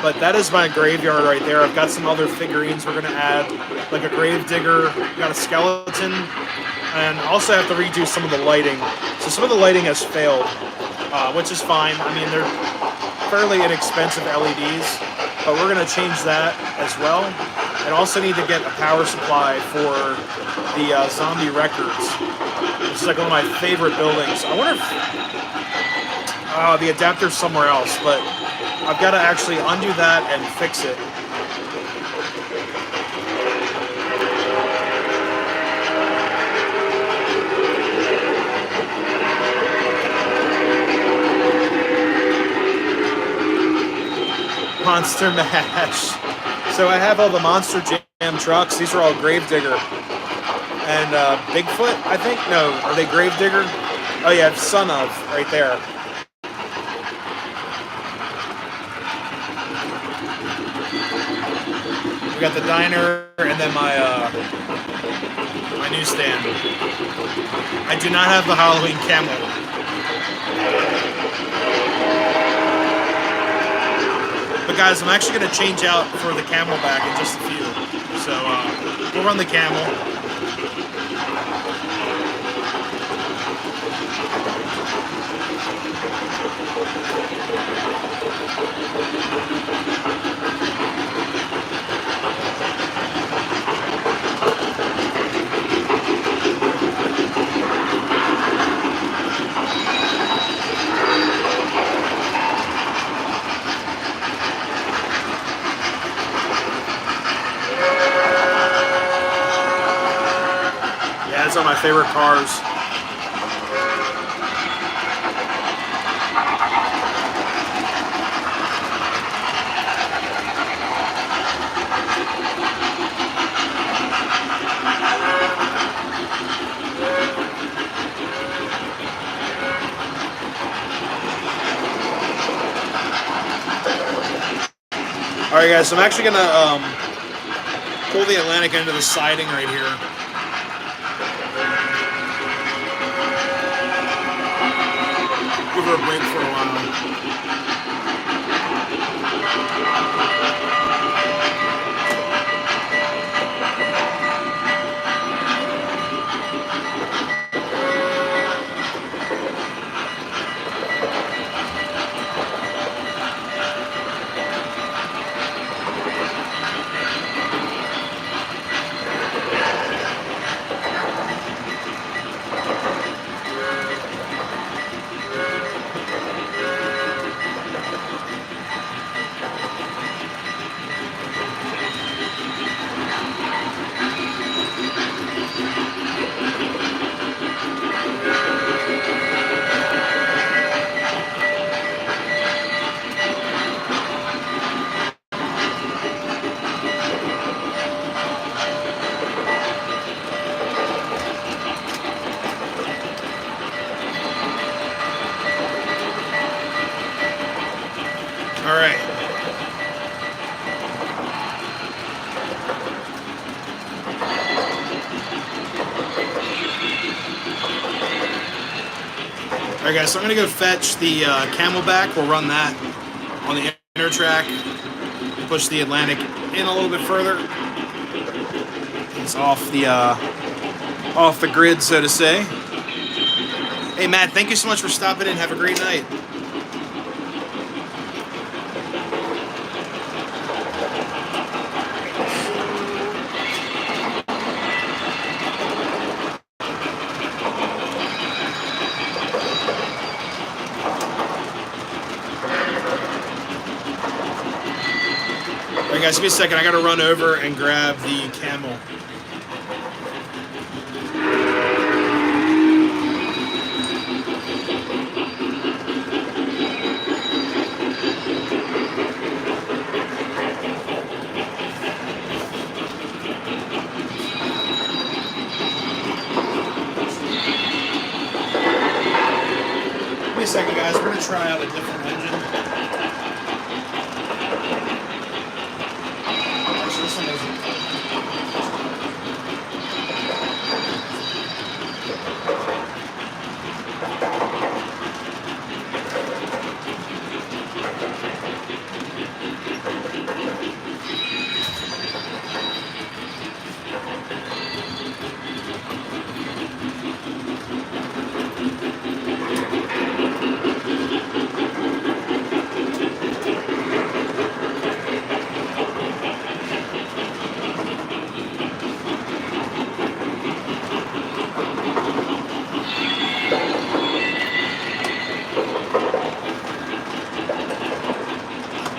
But that is my graveyard right there. I've got some other figurines we're going to add, like a grave digger, got a skeleton, and also have to redo some of the lighting. So some of the lighting has failed, which is fine. I mean, they're fairly inexpensive LEDs, but we're going to change that as well. And also need to get a power supply for the Zombie Records. This is like one of my favorite buildings. I wonder if the adapter's somewhere else, but I've got to actually undo that and fix it. Monster Mash. So I have all the Monster Jam trucks. These are all Gravedigger. And Bigfoot, I think? No, are they Gravedigger? Oh yeah, son of right there. We got the diner and then my newsstand. I do not have the Halloween camel. But guys, I'm actually going to change out for the Camelback in just a few. So we'll run the camel. Yeah, those are my favorite cars. Alright guys, so I'm actually going to pull the Atlantic into the siding right here. Give her a break for a while. Alright. Alright guys, so I'm going to go fetch the Camelback. We'll run that on the inner track. Push the Atlantic in a little bit further. It's off the grid, so to say. Hey Matt, thank you so much for stopping in. Have a great night. Alright guys, give me a second. I gotta run over and grab the camel. Give me a second guys, we're gonna try out a different engine. This one isn't.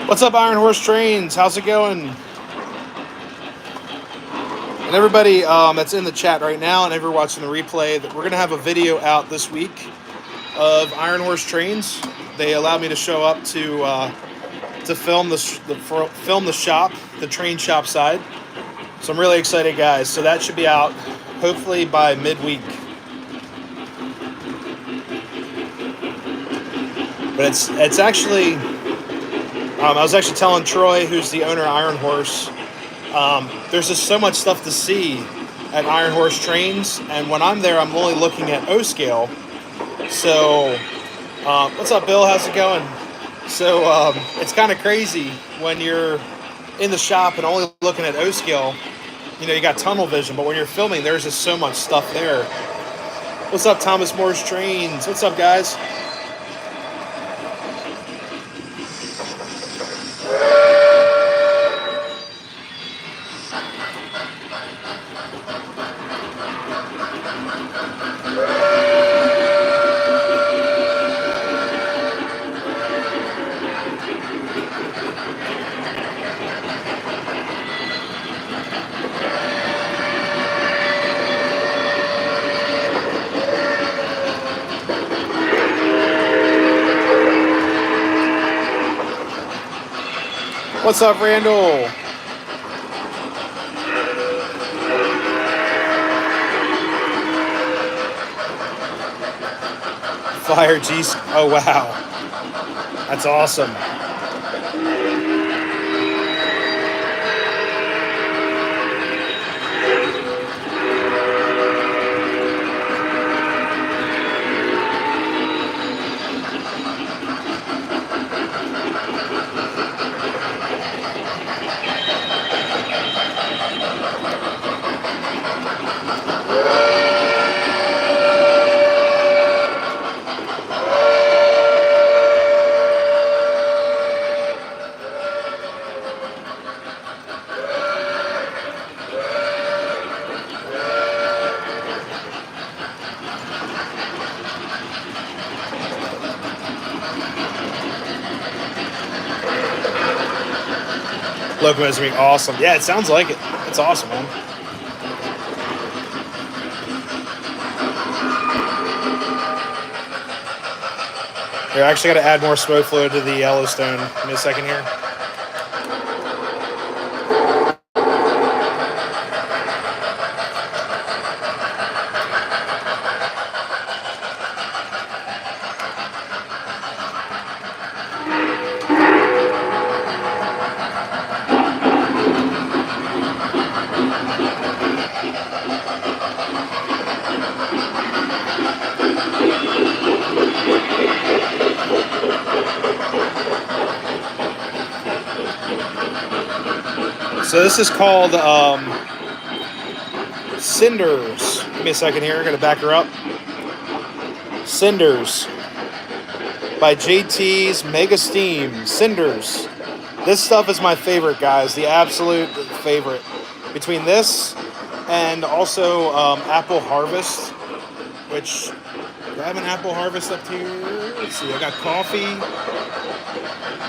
What's up, Iron Horse Trains? How's it going? And everybody that's in the chat right now and everyone watching the replay, that we're going to have a video out this week of Iron Horse Trains. They allowed me to show up to film the shop, the train shop side. So I'm really excited, guys. So that should be out hopefully by midweek. But it's actually I was actually telling Troy, who's the owner of Iron Horse, there's just so much stuff to see at Iron Horse Trains, and when I'm there, I'm only looking at O scale. So, what's up, Bill? How's it going? So it's kind of crazy when you're in the shop and only looking at O scale. You know, you got tunnel vision, but when you're filming, there's just so much stuff there. What's up, Thomas Moore's Trains? What's up, guys? What's up, Randall? Flyer G. Oh, wow. That's awesome. Locomotives being awesome. Yeah, it sounds like it. It's awesome, man. Here, I actually got to add more smoke fluid to the Yellowstone. Give me a second here. So this is called Cinders. Give me a second here. I'm going to back her up. Cinders by JT's Mega Steam. Cinders. This stuff is my favorite, guys. The absolute favorite. Between this and also Apple Harvest, which, do I have an Apple Harvest up here? Let's see. I got coffee.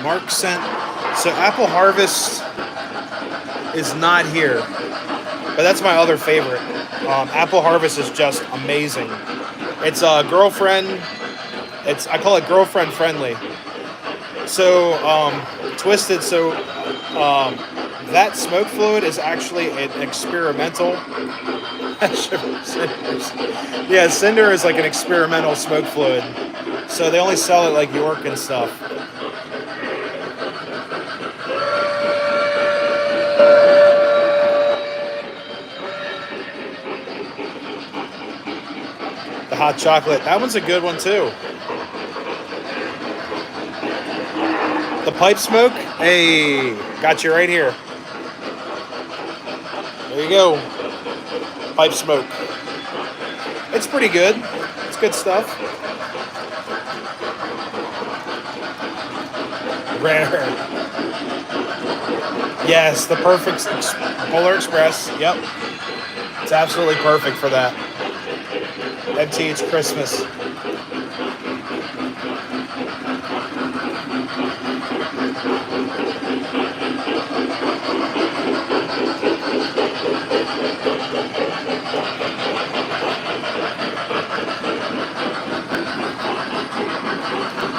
Mark sent. So Apple Harvest is not here, but that's my other favorite. Apple Harvest is just amazing. It's a girlfriend. I call it girlfriend friendly. So twisted. So that smoke fluid is actually an experimental. Yeah, Cinder is like an experimental smoke fluid. So they only sell it like York and stuff. Hot chocolate. That one's a good one too. The pipe smoke. Hey, got you right here. There you go. Pipe smoke. It's pretty good. It's good stuff. Rare. Yes, the perfect Polar Express. Yep. It's absolutely perfect for that. MTH Christmas.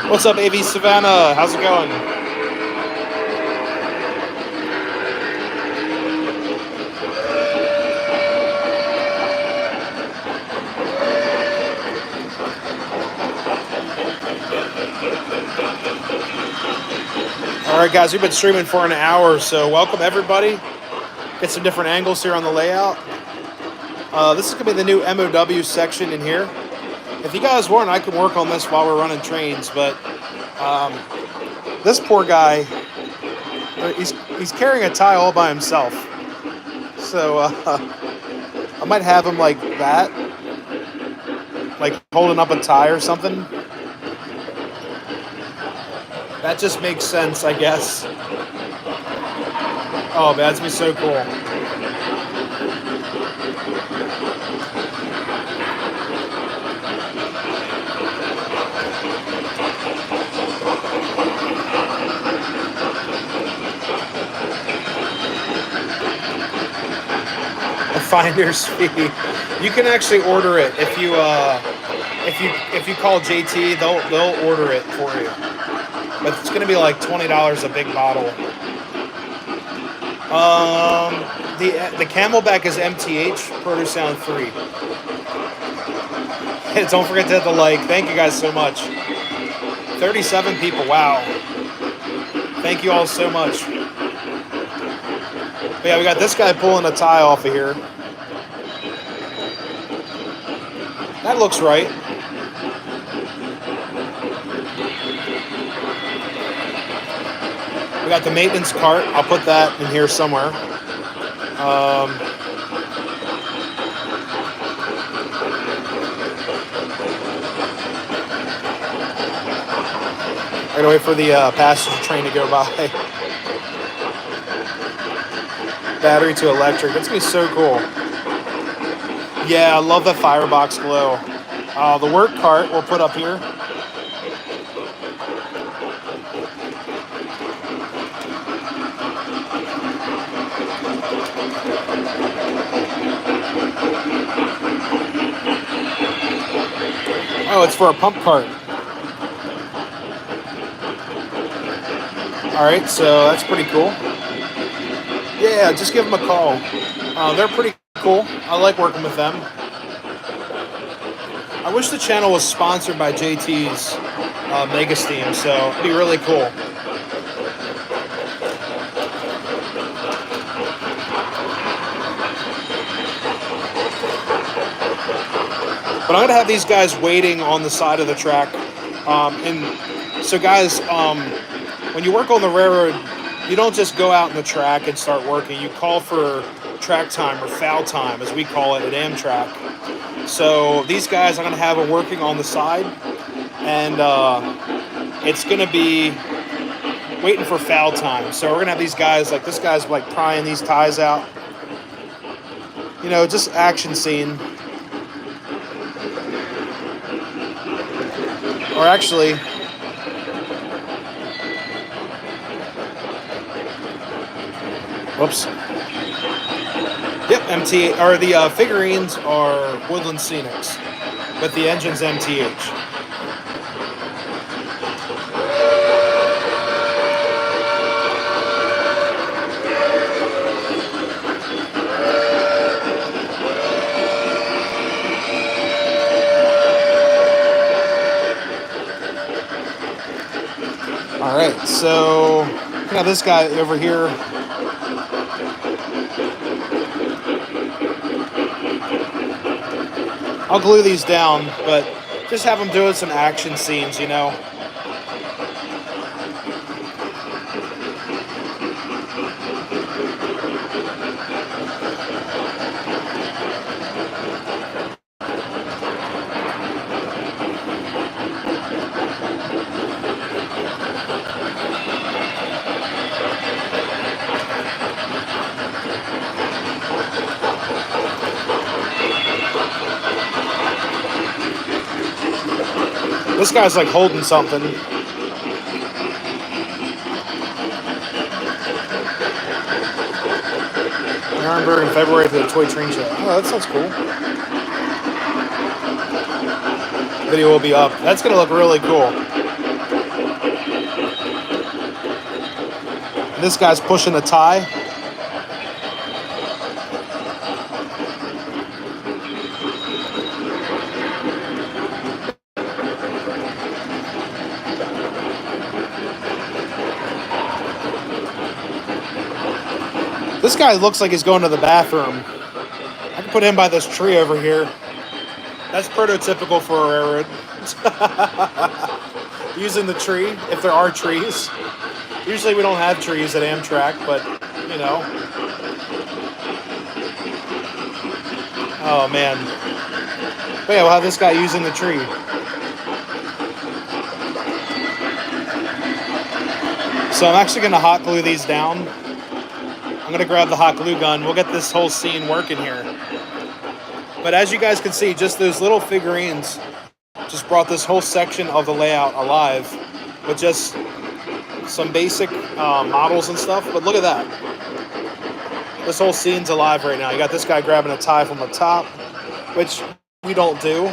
What's up, AV Savannah? How's it going? Alright guys, we've been streaming for an hour, so welcome everybody. Get some different angles here on the layout. This is going to be the new MOW section in here. If you guys want, I can work on this while we're running trains, but this poor guy, he's carrying a tie all by himself. So I might have him like that, like holding up a tie or something. That just makes sense, I guess. Oh, man, that's gonna be so cool. A finder's fee. You can actually order it if you call JT, they'll order it for you. But it's gonna be like $20 a big bottle. The Camelback is MTH, Produce Sound 3. Don't forget to hit the like. Thank you guys so much. 37 people, wow. Thank you all so much. But yeah, we got this guy pulling a tie off of here. That looks right. We got the maintenance cart. I'll put that in here somewhere. I'm gonna wait for the passenger train to go by. Battery to electric. That's gonna be so cool. Yeah, I love the firebox glow. The work cart we'll put up here. Oh, it's for a pump cart. Alright, so that's pretty cool. Yeah, just give them a call. They're pretty cool. I like working with them. I wish the channel was sponsored by JT's Mega Steam, so it'd be really cool. But I'm going to have these guys waiting on the side of the track. And so guys, when you work on the railroad, you don't just go out in the track and start working. You call for track time or foul time, as we call it at Amtrak. So these guys, I'm going to have them working on the side. And it's going to be waiting for foul time. So we're going to have these guys, like this guy's like prying these ties out. You know, just action scene. Or actually, whoops. Yep, MT, or the figurines are Woodland Scenics, but the engine's MTH. All right, so we got this guy over here. I'll glue these down, but just have them doing some action scenes, you know. This guy's like holding something. Nuremberg in February for the toy train show. Oh, that sounds cool. Video will be up. That's gonna look really cool. And this guy's pushing a tie. guy looks like he's going to the bathroom. I can put him by this tree over here. That's prototypical for a railroad. Using the tree, if there are trees. Usually we don't have trees at Amtrak, but, you know. Oh, man. But yeah, we'll have this guy using the tree. So I'm actually going to hot glue these down. I'm going to grab the hot glue gun. We'll get this whole scene working here. But as you guys can see, just those little figurines just brought this whole section of the layout alive with just some basic models and stuff. But look at that. This whole scene's alive right now. You got this guy grabbing a tie from the top, which we don't do.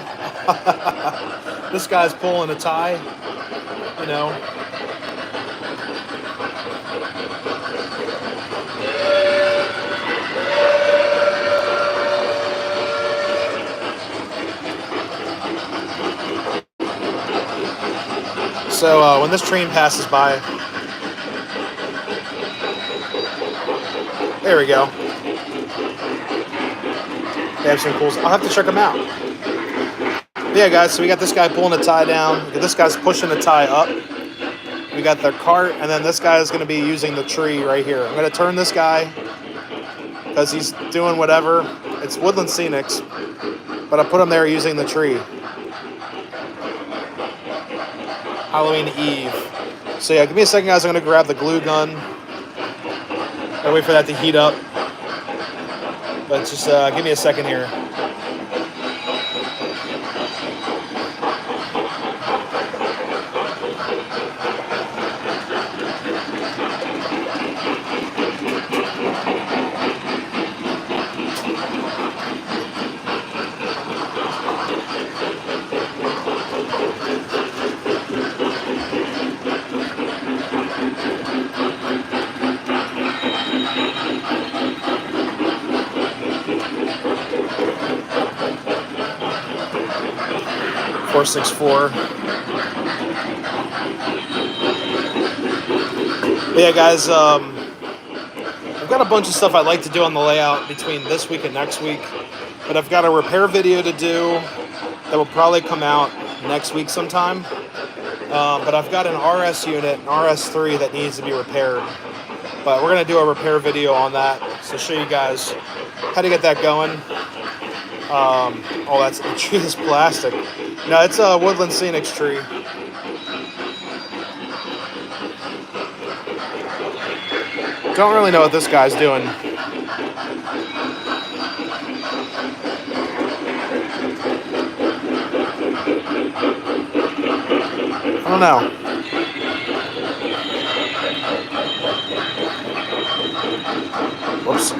This guy's pulling a tie, you know. So when this train passes by, there we go. They have some cool. I'll have to check them out. But yeah, guys. So we got this guy pulling a tie down. This guy's pushing the tie up. We got their cart, and then this guy is going to be using the tree right here. I'm going to turn this guy because he's doing whatever. It's Woodland Scenics, but I put him there using the tree. Halloween Eve. So yeah, give me a second, guys. I'm going to grab the glue gun. I'll wait for that to heat up. But just give me a second here. .464. But yeah, guys, I've got a bunch of stuff I'd like to do on the layout between this week and next week, but I've got a repair video to do that will probably come out next week sometime. But I've got an RS unit, an RS3 that needs to be repaired. But we're going to do a repair video on that, so show you guys how to get that going. Oh, the tree is plastic. No, it's a Woodland Scenics tree. Don't really know what this guy's doing. I don't know. Whoops.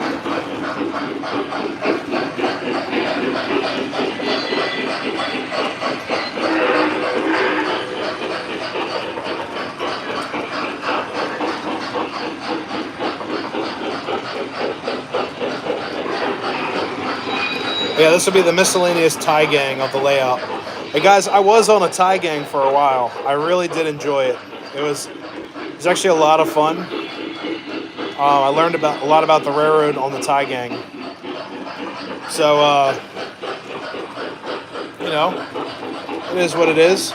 Yeah, this will be the miscellaneous tie gang of the layout. Hey guys, I was on a tie gang for a while. I really did enjoy it. It was actually a lot of fun. I learned a lot about the railroad on the tie gang. So, you know, it is what it is.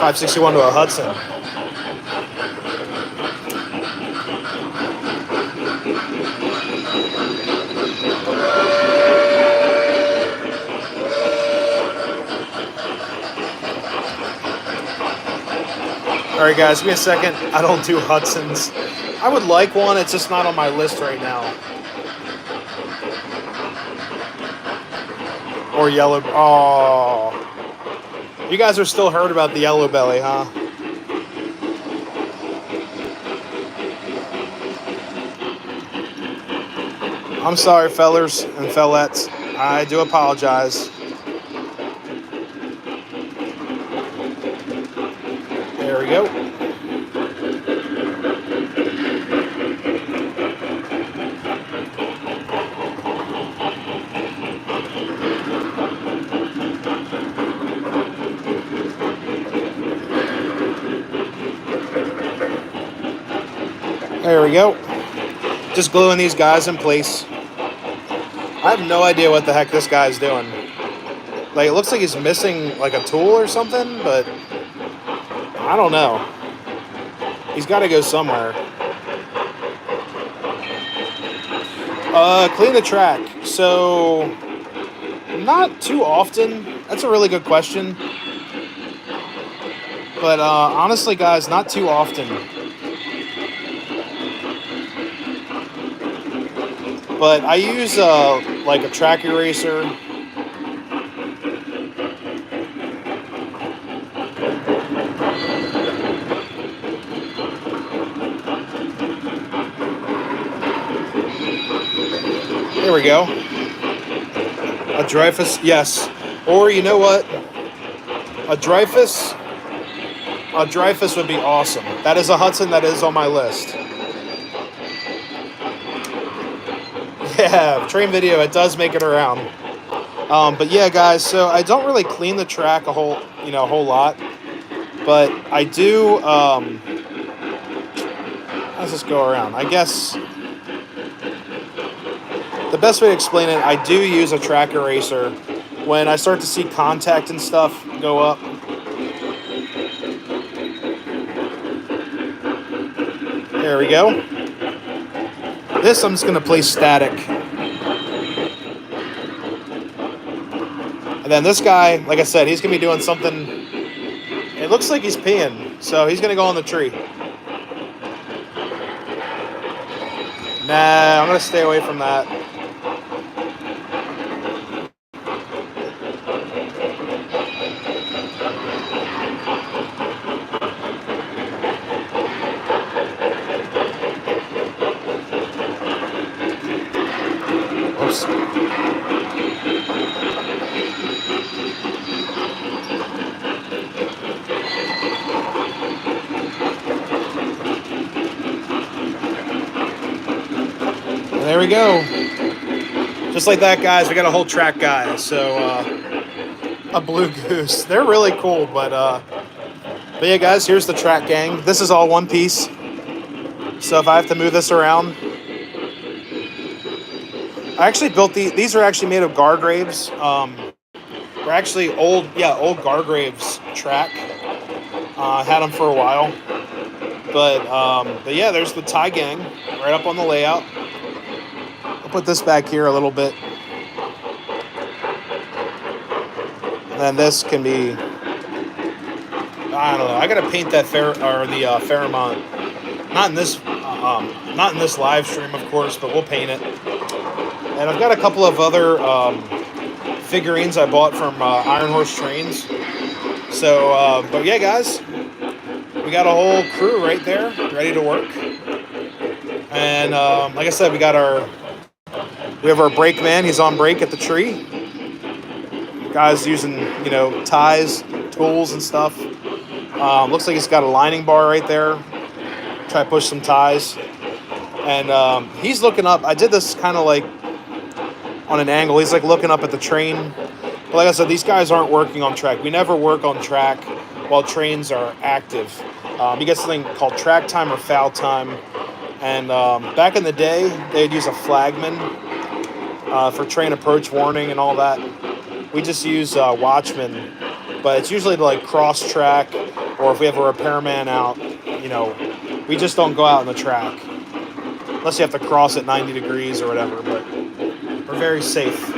.561 to a Hudson. Alright guys, give me a second. I don't do Hudsons. I would like one, it's just not on my list right now. Or yellow. Oh. You guys are still heard about the yellow belly, huh? I'm sorry, fellers and fellettes. I do apologize. There we go. There we go. Just gluing these guys in place. I have no idea what the heck this guy's doing. Like, it looks like he's missing, like, a tool or something, but I don't know. He's got to go somewhere. Clean the track. So, not too often. That's a really good question. But honestly, guys, not too often. But I use like a track eraser. There we go. A Dreyfus, yes. Or you know what? A Dreyfus would be awesome. That is a Hudson that is on my list. Yeah, train video, it does make it around. But yeah, guys, so I don't really clean the track a whole lot. But I do, how does this go around? I guess the best way to explain it, I do use a track eraser when I start to see contact and stuff go up. There we go. This I'm just going to place static. And then this guy, like I said, he's going to be doing something. It looks like he's peeing, so he's going to go on the tree. Nah, I'm going to stay away from that. Oops. There we go. Just like that, guys, we got a whole track guy. So, a blue goose. They're really cool, but yeah, guys, here's the track gang. This is all one piece. So if I have to move this around, I actually built these are actually made of Gargraves. They're actually old Gargraves track. Had them for a while. But yeah, there's the tie gang right up on the layout. I'll put this back here a little bit. And then this can be, I don't know. I gotta paint that Fairmont. Not in this live stream, of course, but we'll paint it. And I've got a couple of other figurines I bought from Iron Horse Trains. So, but yeah, guys, we got a whole crew right there, ready to work. And like I said, we have our brake man. He's on brake at the tree. Guys using ties, tools, and stuff. Looks like he's got a lining bar right there. Try to push some ties. And he's looking up. I did this kind of like on an angle. He's like looking up at the train. But like I said, these guys aren't working on track. We never work on track while trains are active. You get something called track time or foul time. And back in the day, they'd use a flagman for train approach warning and all that. We just use watchmen. But it's usually to like cross track, or if we have a repairman out, we just don't go out on the track. Unless you have to cross at 90 degrees or whatever, but we're very safe.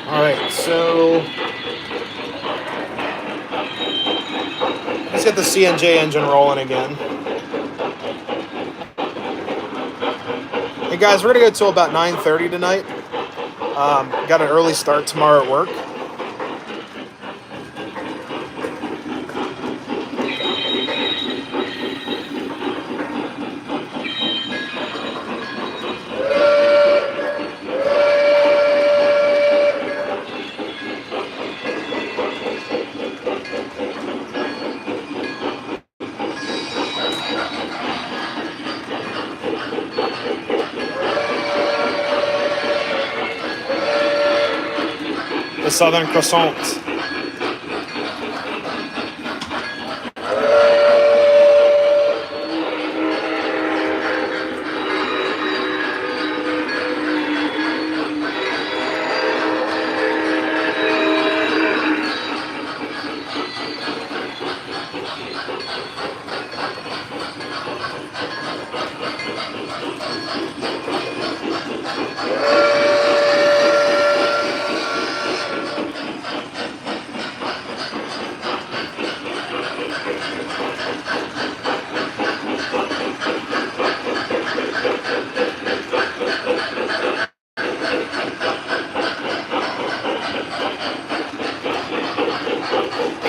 Alright, so let's get the CNJ engine rolling again. Hey guys, we're going to go till about 9:30 tonight. Got an early start tomorrow at work. Southern croissant.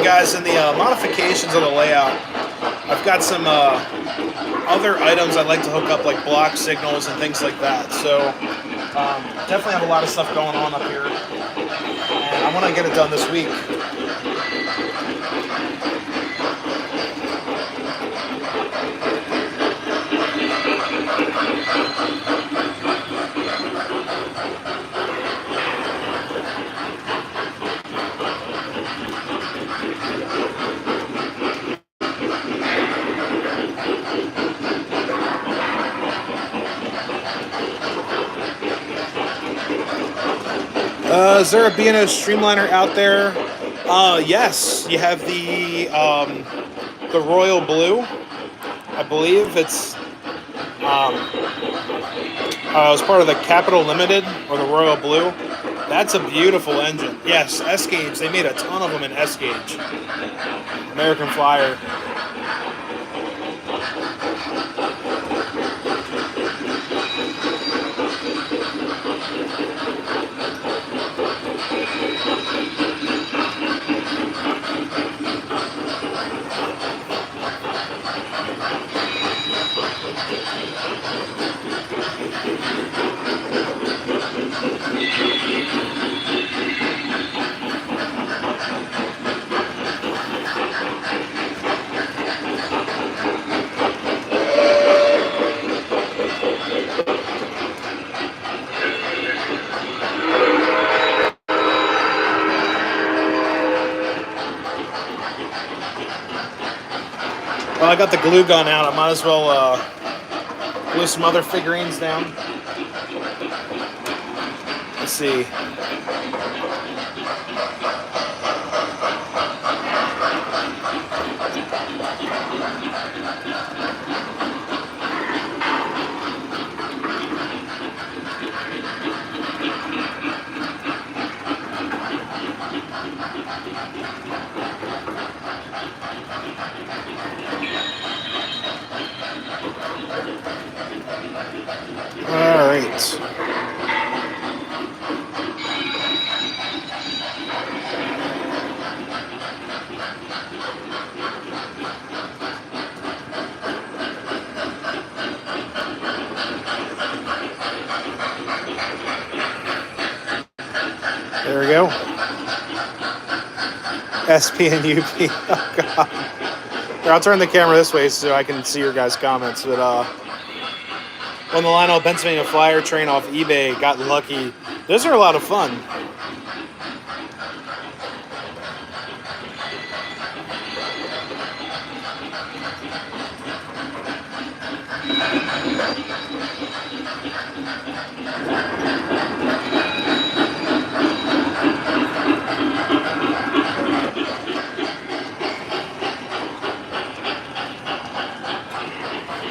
Guys, in the modifications of the layout, I've got some other items I'd like to hook up, like block signals and things like that. So definitely have a lot of stuff going on up here, and I want to get it done this week. Is there a B&O Streamliner out there? Yes, you have the Royal Blue. I believe it's part of the Capital Limited or the Royal Blue. That's a beautiful engine. Yes, S-Gauge. They made a ton of them in S-Gauge. American Flyer. Well, I got the glue gun out. I might as well glue some other figurines down. Let's see. All right. There we go. SP and UP. Oh, God. Here, I'll turn the camera this way so I can see your guys' comments. But when the Lionel Pennsylvania Flyer train off eBay got lucky, those are a lot of fun.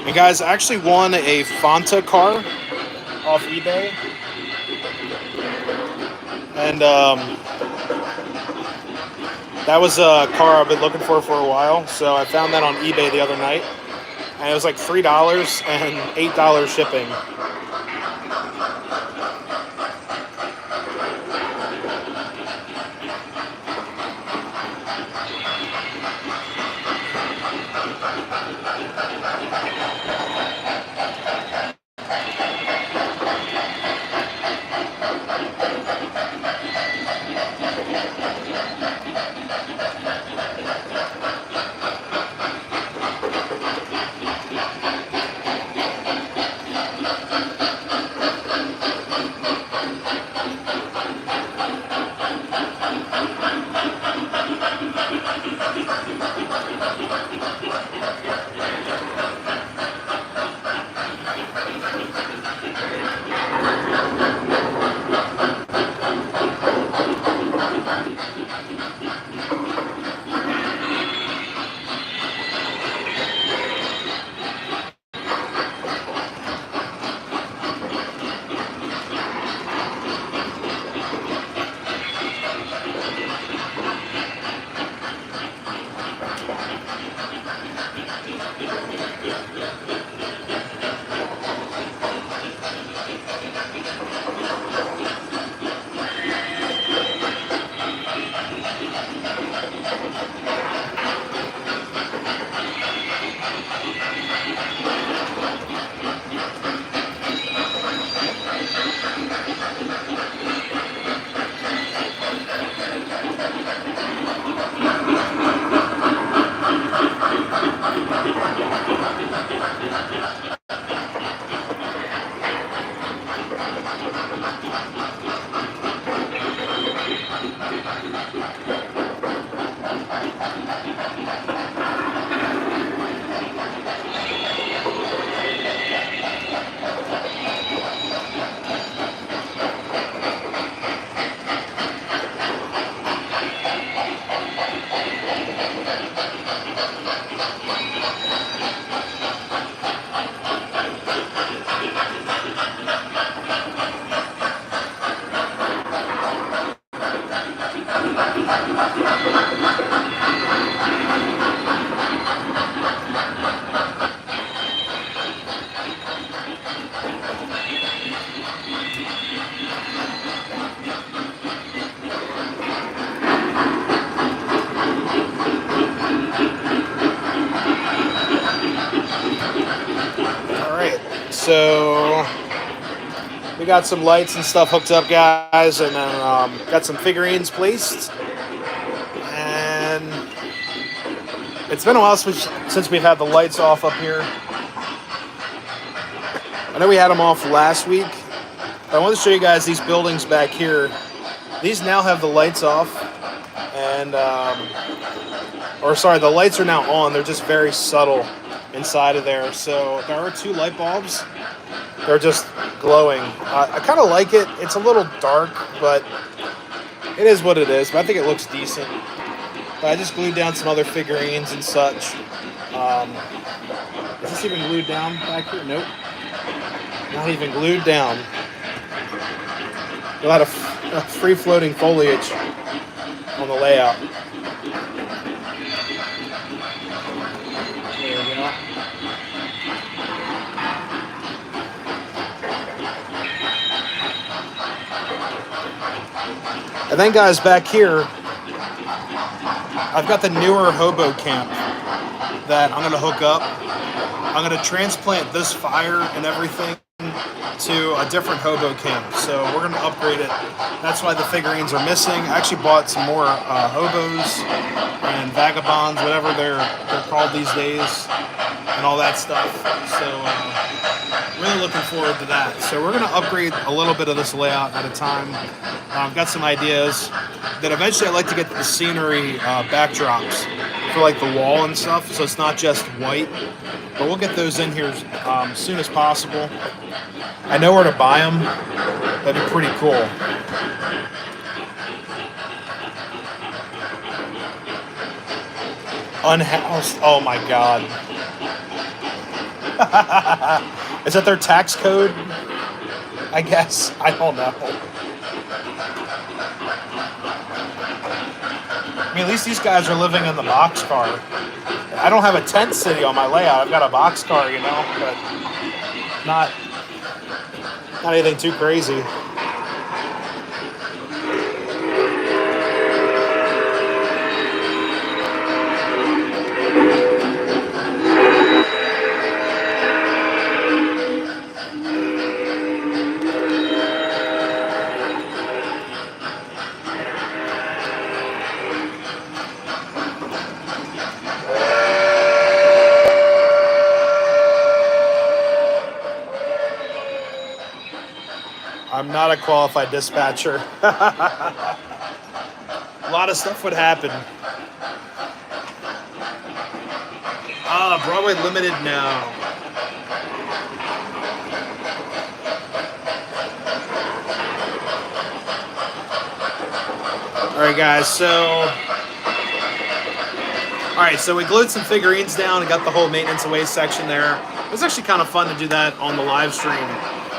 And guys, I actually won a Fanta car off eBay. And that was a car I've been looking for a while. So I found that on eBay the other night. And it was like $3 and $8 shipping. so we got some lights and stuff hooked up, guys, and then got some figurines placed. And it's been a while since we've had the lights off up here. I know we had them off last week. But I want to show you guys these buildings back here. These now have the lights off, and the lights are now on. They're just very subtle inside of there. So there are 2 light bulbs. They're just glowing. I kind of like it. It's a little dark, but it is what it is. But I think it looks decent. But I just glued down some other figurines and such. Is this even glued down back here? Nope. Not even glued down. A lot of free-floating foliage on the layout. There we go. And then, guys, back here, I've got the newer hobo camp that I'm going to hook up. I'm going to transplant this fire and everything to a different hobo camp. So we're going to upgrade it. That's why the figurines are missing. I actually bought some more hobos and vagabonds, whatever they're called these days, and all that stuff. So really looking forward to that. So we're going to upgrade a little bit of this layout at a time. I've got some ideas that eventually I'd like to get the scenery backdrops for like the wall and stuff, so it's not just white. But we'll get those in here as soon as possible. I know where to buy them. That'd be pretty cool. Unhoused. Oh my god. Is that their tax code? I guess. I don't know. I mean, at least these guys are living in the boxcar. I don't have a tent city on my layout. I've got a boxcar, you know, but not anything too crazy. I'm not a qualified dispatcher. A lot of stuff would happen. Broadway Limited now. Alright guys, so we glued some figurines down and got the whole maintenance away section there. It was actually kind of fun to do that on the live stream.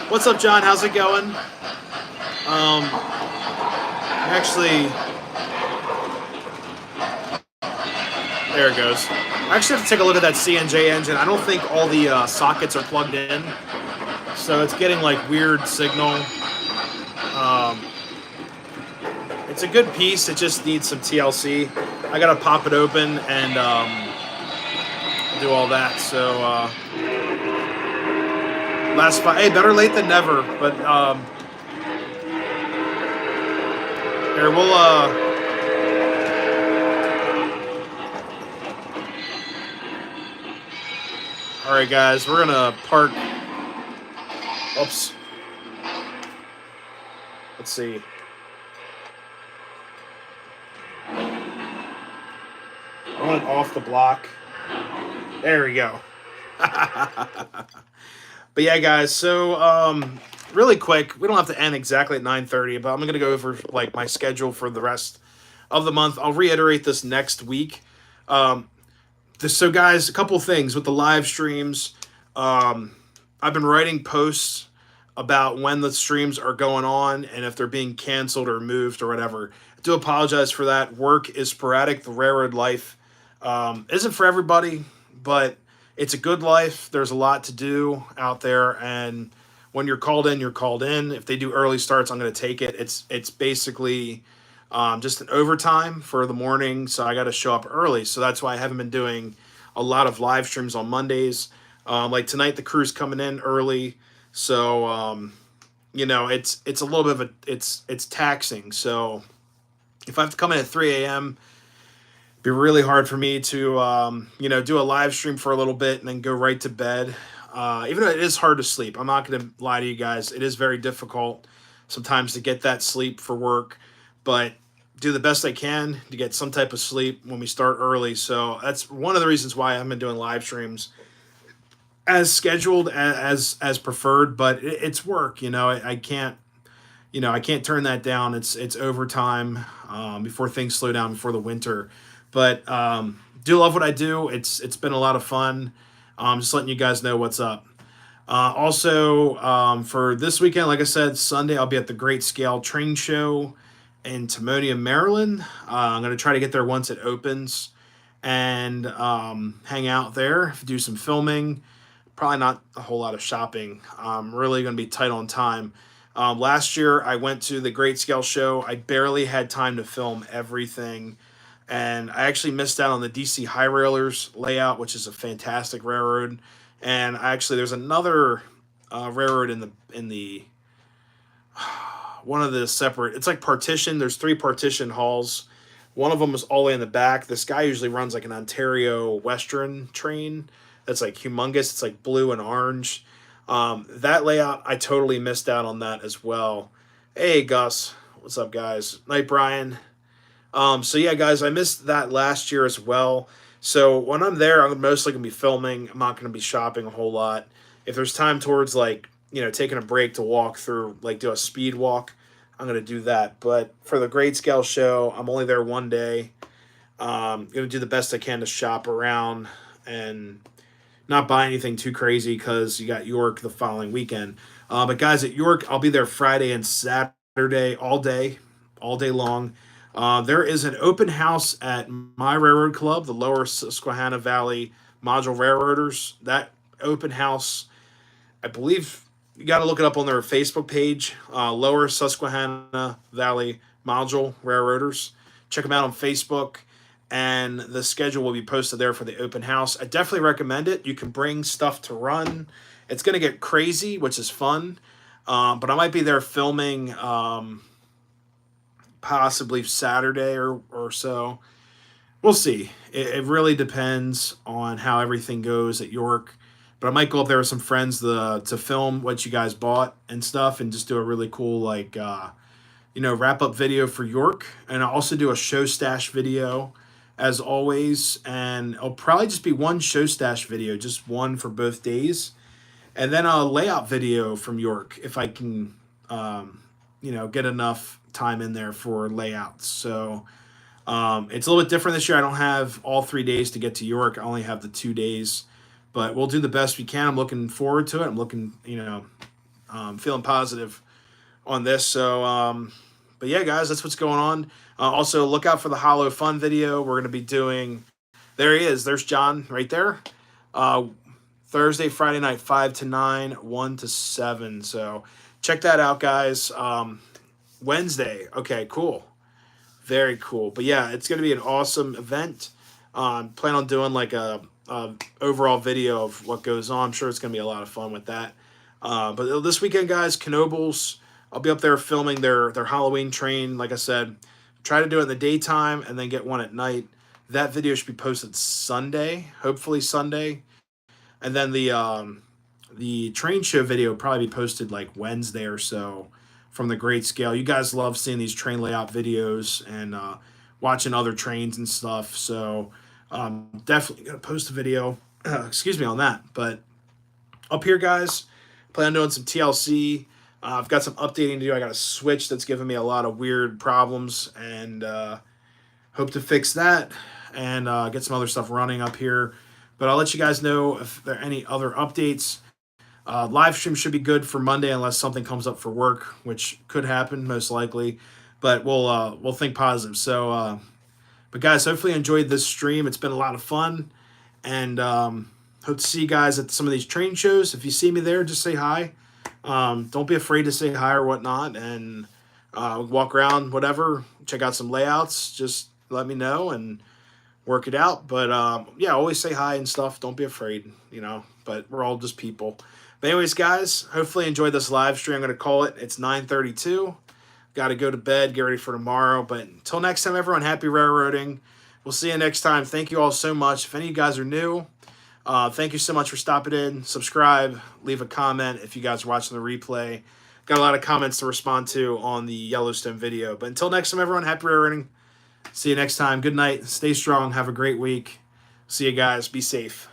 What's up, John? How's it going? Actually, there it goes. I actually have to take a look at that CNJ engine. I don't think all the sockets are plugged in, so it's getting like weird signal. It's a good piece. It just needs some TLC. I gotta pop it open and do all that. So hey, better late than never. But here we'll all right, guys, we're gonna park. Oops. Let's see. I want it off the block. There we go. But yeah, guys, so really quick, we don't have to end exactly at 9:30, but I'm going to go over like my schedule for the rest of the month. I'll reiterate this next week. So guys, a couple things with the live streams. I've been writing posts about when the streams are going on and if they're being canceled or moved or whatever. I do apologize for that. Work is sporadic. The railroad life isn't for everybody, but it's a good life. There's a lot to do out there, and when you're called in, you're called in. If they do early starts, I'm going to take it. It's basically just an overtime for the morning, so I got to show up early. So that's why I haven't been doing a lot of live streams on Mondays. Like tonight, the crew's coming in early, so it's a little bit of it's taxing. So if I have to come in at 3 a.m., it'd be really hard for me to do a live stream for a little bit and then go right to bed. Even though it is hard to sleep, I'm not going to lie to you guys. It is very difficult sometimes to get that sleep for work, but do the best I can to get some type of sleep when we start early. So that's one of the reasons why I've been doing live streams as scheduled as preferred. But it's work, I can't I can't turn that down. It's overtime before things slow down before the winter. But do love what I do. It's been a lot of fun. Just letting you guys know what's up. Also, for this weekend, like I said, Sunday I'll be at the Great Scale Train Show in Timonium, Maryland. I'm going to try to get there once it opens and hang out there, do some filming. Probably not a whole lot of shopping. I'm really going to be tight on time. Last year, I went to the Great Scale Show. I barely had time to film everything. And I actually missed out on the DC High Railers layout, which is a fantastic railroad. And there's another railroad in the one of the separate. It's like partition. There's 3 partition halls. One of them is all the way in the back. This guy usually runs like an Ontario Western train that's like humongous. It's like blue and orange. That layout, I totally missed out on that as well. Hey, Gus. What's up, guys? Night, Brian. So yeah, guys, I missed that last year as well. So when I'm there, I'm mostly going to be filming. I'm not going to be shopping a whole lot. If there's time towards taking a break to walk through, like do a speed walk, I'm going to do that. But for the Great Scale Show, I'm only there one day. Going to do the best I can to shop around and not buy anything too crazy because you got York the following weekend. But guys, at York, I'll be there Friday and Saturday all day long. There is an open house at my railroad club, the Lower Susquehanna Valley Module Railroaders. That open house, I believe you got to look it up on their Facebook page, Lower Susquehanna Valley Module Railroaders. Check them out on Facebook, and the schedule will be posted there for the open house. I definitely recommend it. You can bring stuff to run. It's going to get crazy, which is fun, but I might be there filming possibly Saturday or so. We'll see. It really depends on how everything goes at York. But I might go up there with some friends to film what you guys bought and stuff and just do a really cool, wrap up video for York. And I'll also do a show stash video as always. And it'll probably just be one show stash video, just one for both days. And then a layout video from York if I can, get enough time in there for layouts. So it's a little bit different this year. I don't have all 3 days to get to York. I only have the 2 days. But we'll do the best we can. I'm looking forward to it. I'm looking, feeling positive on this. So, but yeah, guys, that's what's going on. Also, look out for the Hollow Fun video. We're going to be doing, there he is. There's John right there. Thursday, Friday night, 5 to 9, 1 to 7. So check that out, guys. Wednesday. Okay, cool. Very cool. But yeah, it's going to be an awesome event. Plan on doing like a overall video of what goes on. I'm sure it's going to be a lot of fun with that. But this weekend, guys, Knoebels, I'll be up there filming their Halloween train. Like I said, try to do it in the daytime and then get one at night. That video should be posted Sunday, hopefully Sunday. And then the train show video will probably be posted like Wednesday or so from the Great Scale. You guys love seeing these train layout videos and watching other trains and stuff. So definitely gonna post a video excuse me on that. But up here, guys, plan on doing some TLC. I've got some updating to do. I got a switch that's giving me a lot of weird problems, and hope to fix that and get some other stuff running up here. But I'll let you guys know if there are any other updates. Live stream should be good for Monday unless something comes up for work, which could happen most likely. But we'll think positive. So but guys, hopefully you enjoyed this stream. It's been a lot of fun. And hope to see you guys at some of these train shows. If you see me there, just say hi. Don't be afraid to say hi or whatnot. And walk around, whatever. Check out some layouts. Just let me know. And work it out. But yeah, always say hi and stuff. Don't be afraid, but we're all just people. But anyways, guys, hopefully enjoy this live stream. I'm going to call it. It's 9:32. Got to go to bed, get ready for tomorrow. But until next time, everyone, happy railroading. We'll see you next time. Thank you all so much. If any of you guys are new, thank you so much for stopping in. Subscribe, leave a comment if you guys are watching the replay. Got a lot of comments to respond to on the Yellowstone video. But until next time, everyone, happy railroading. See you next time. Good night. Stay strong. Have a great week. See you guys. Be safe.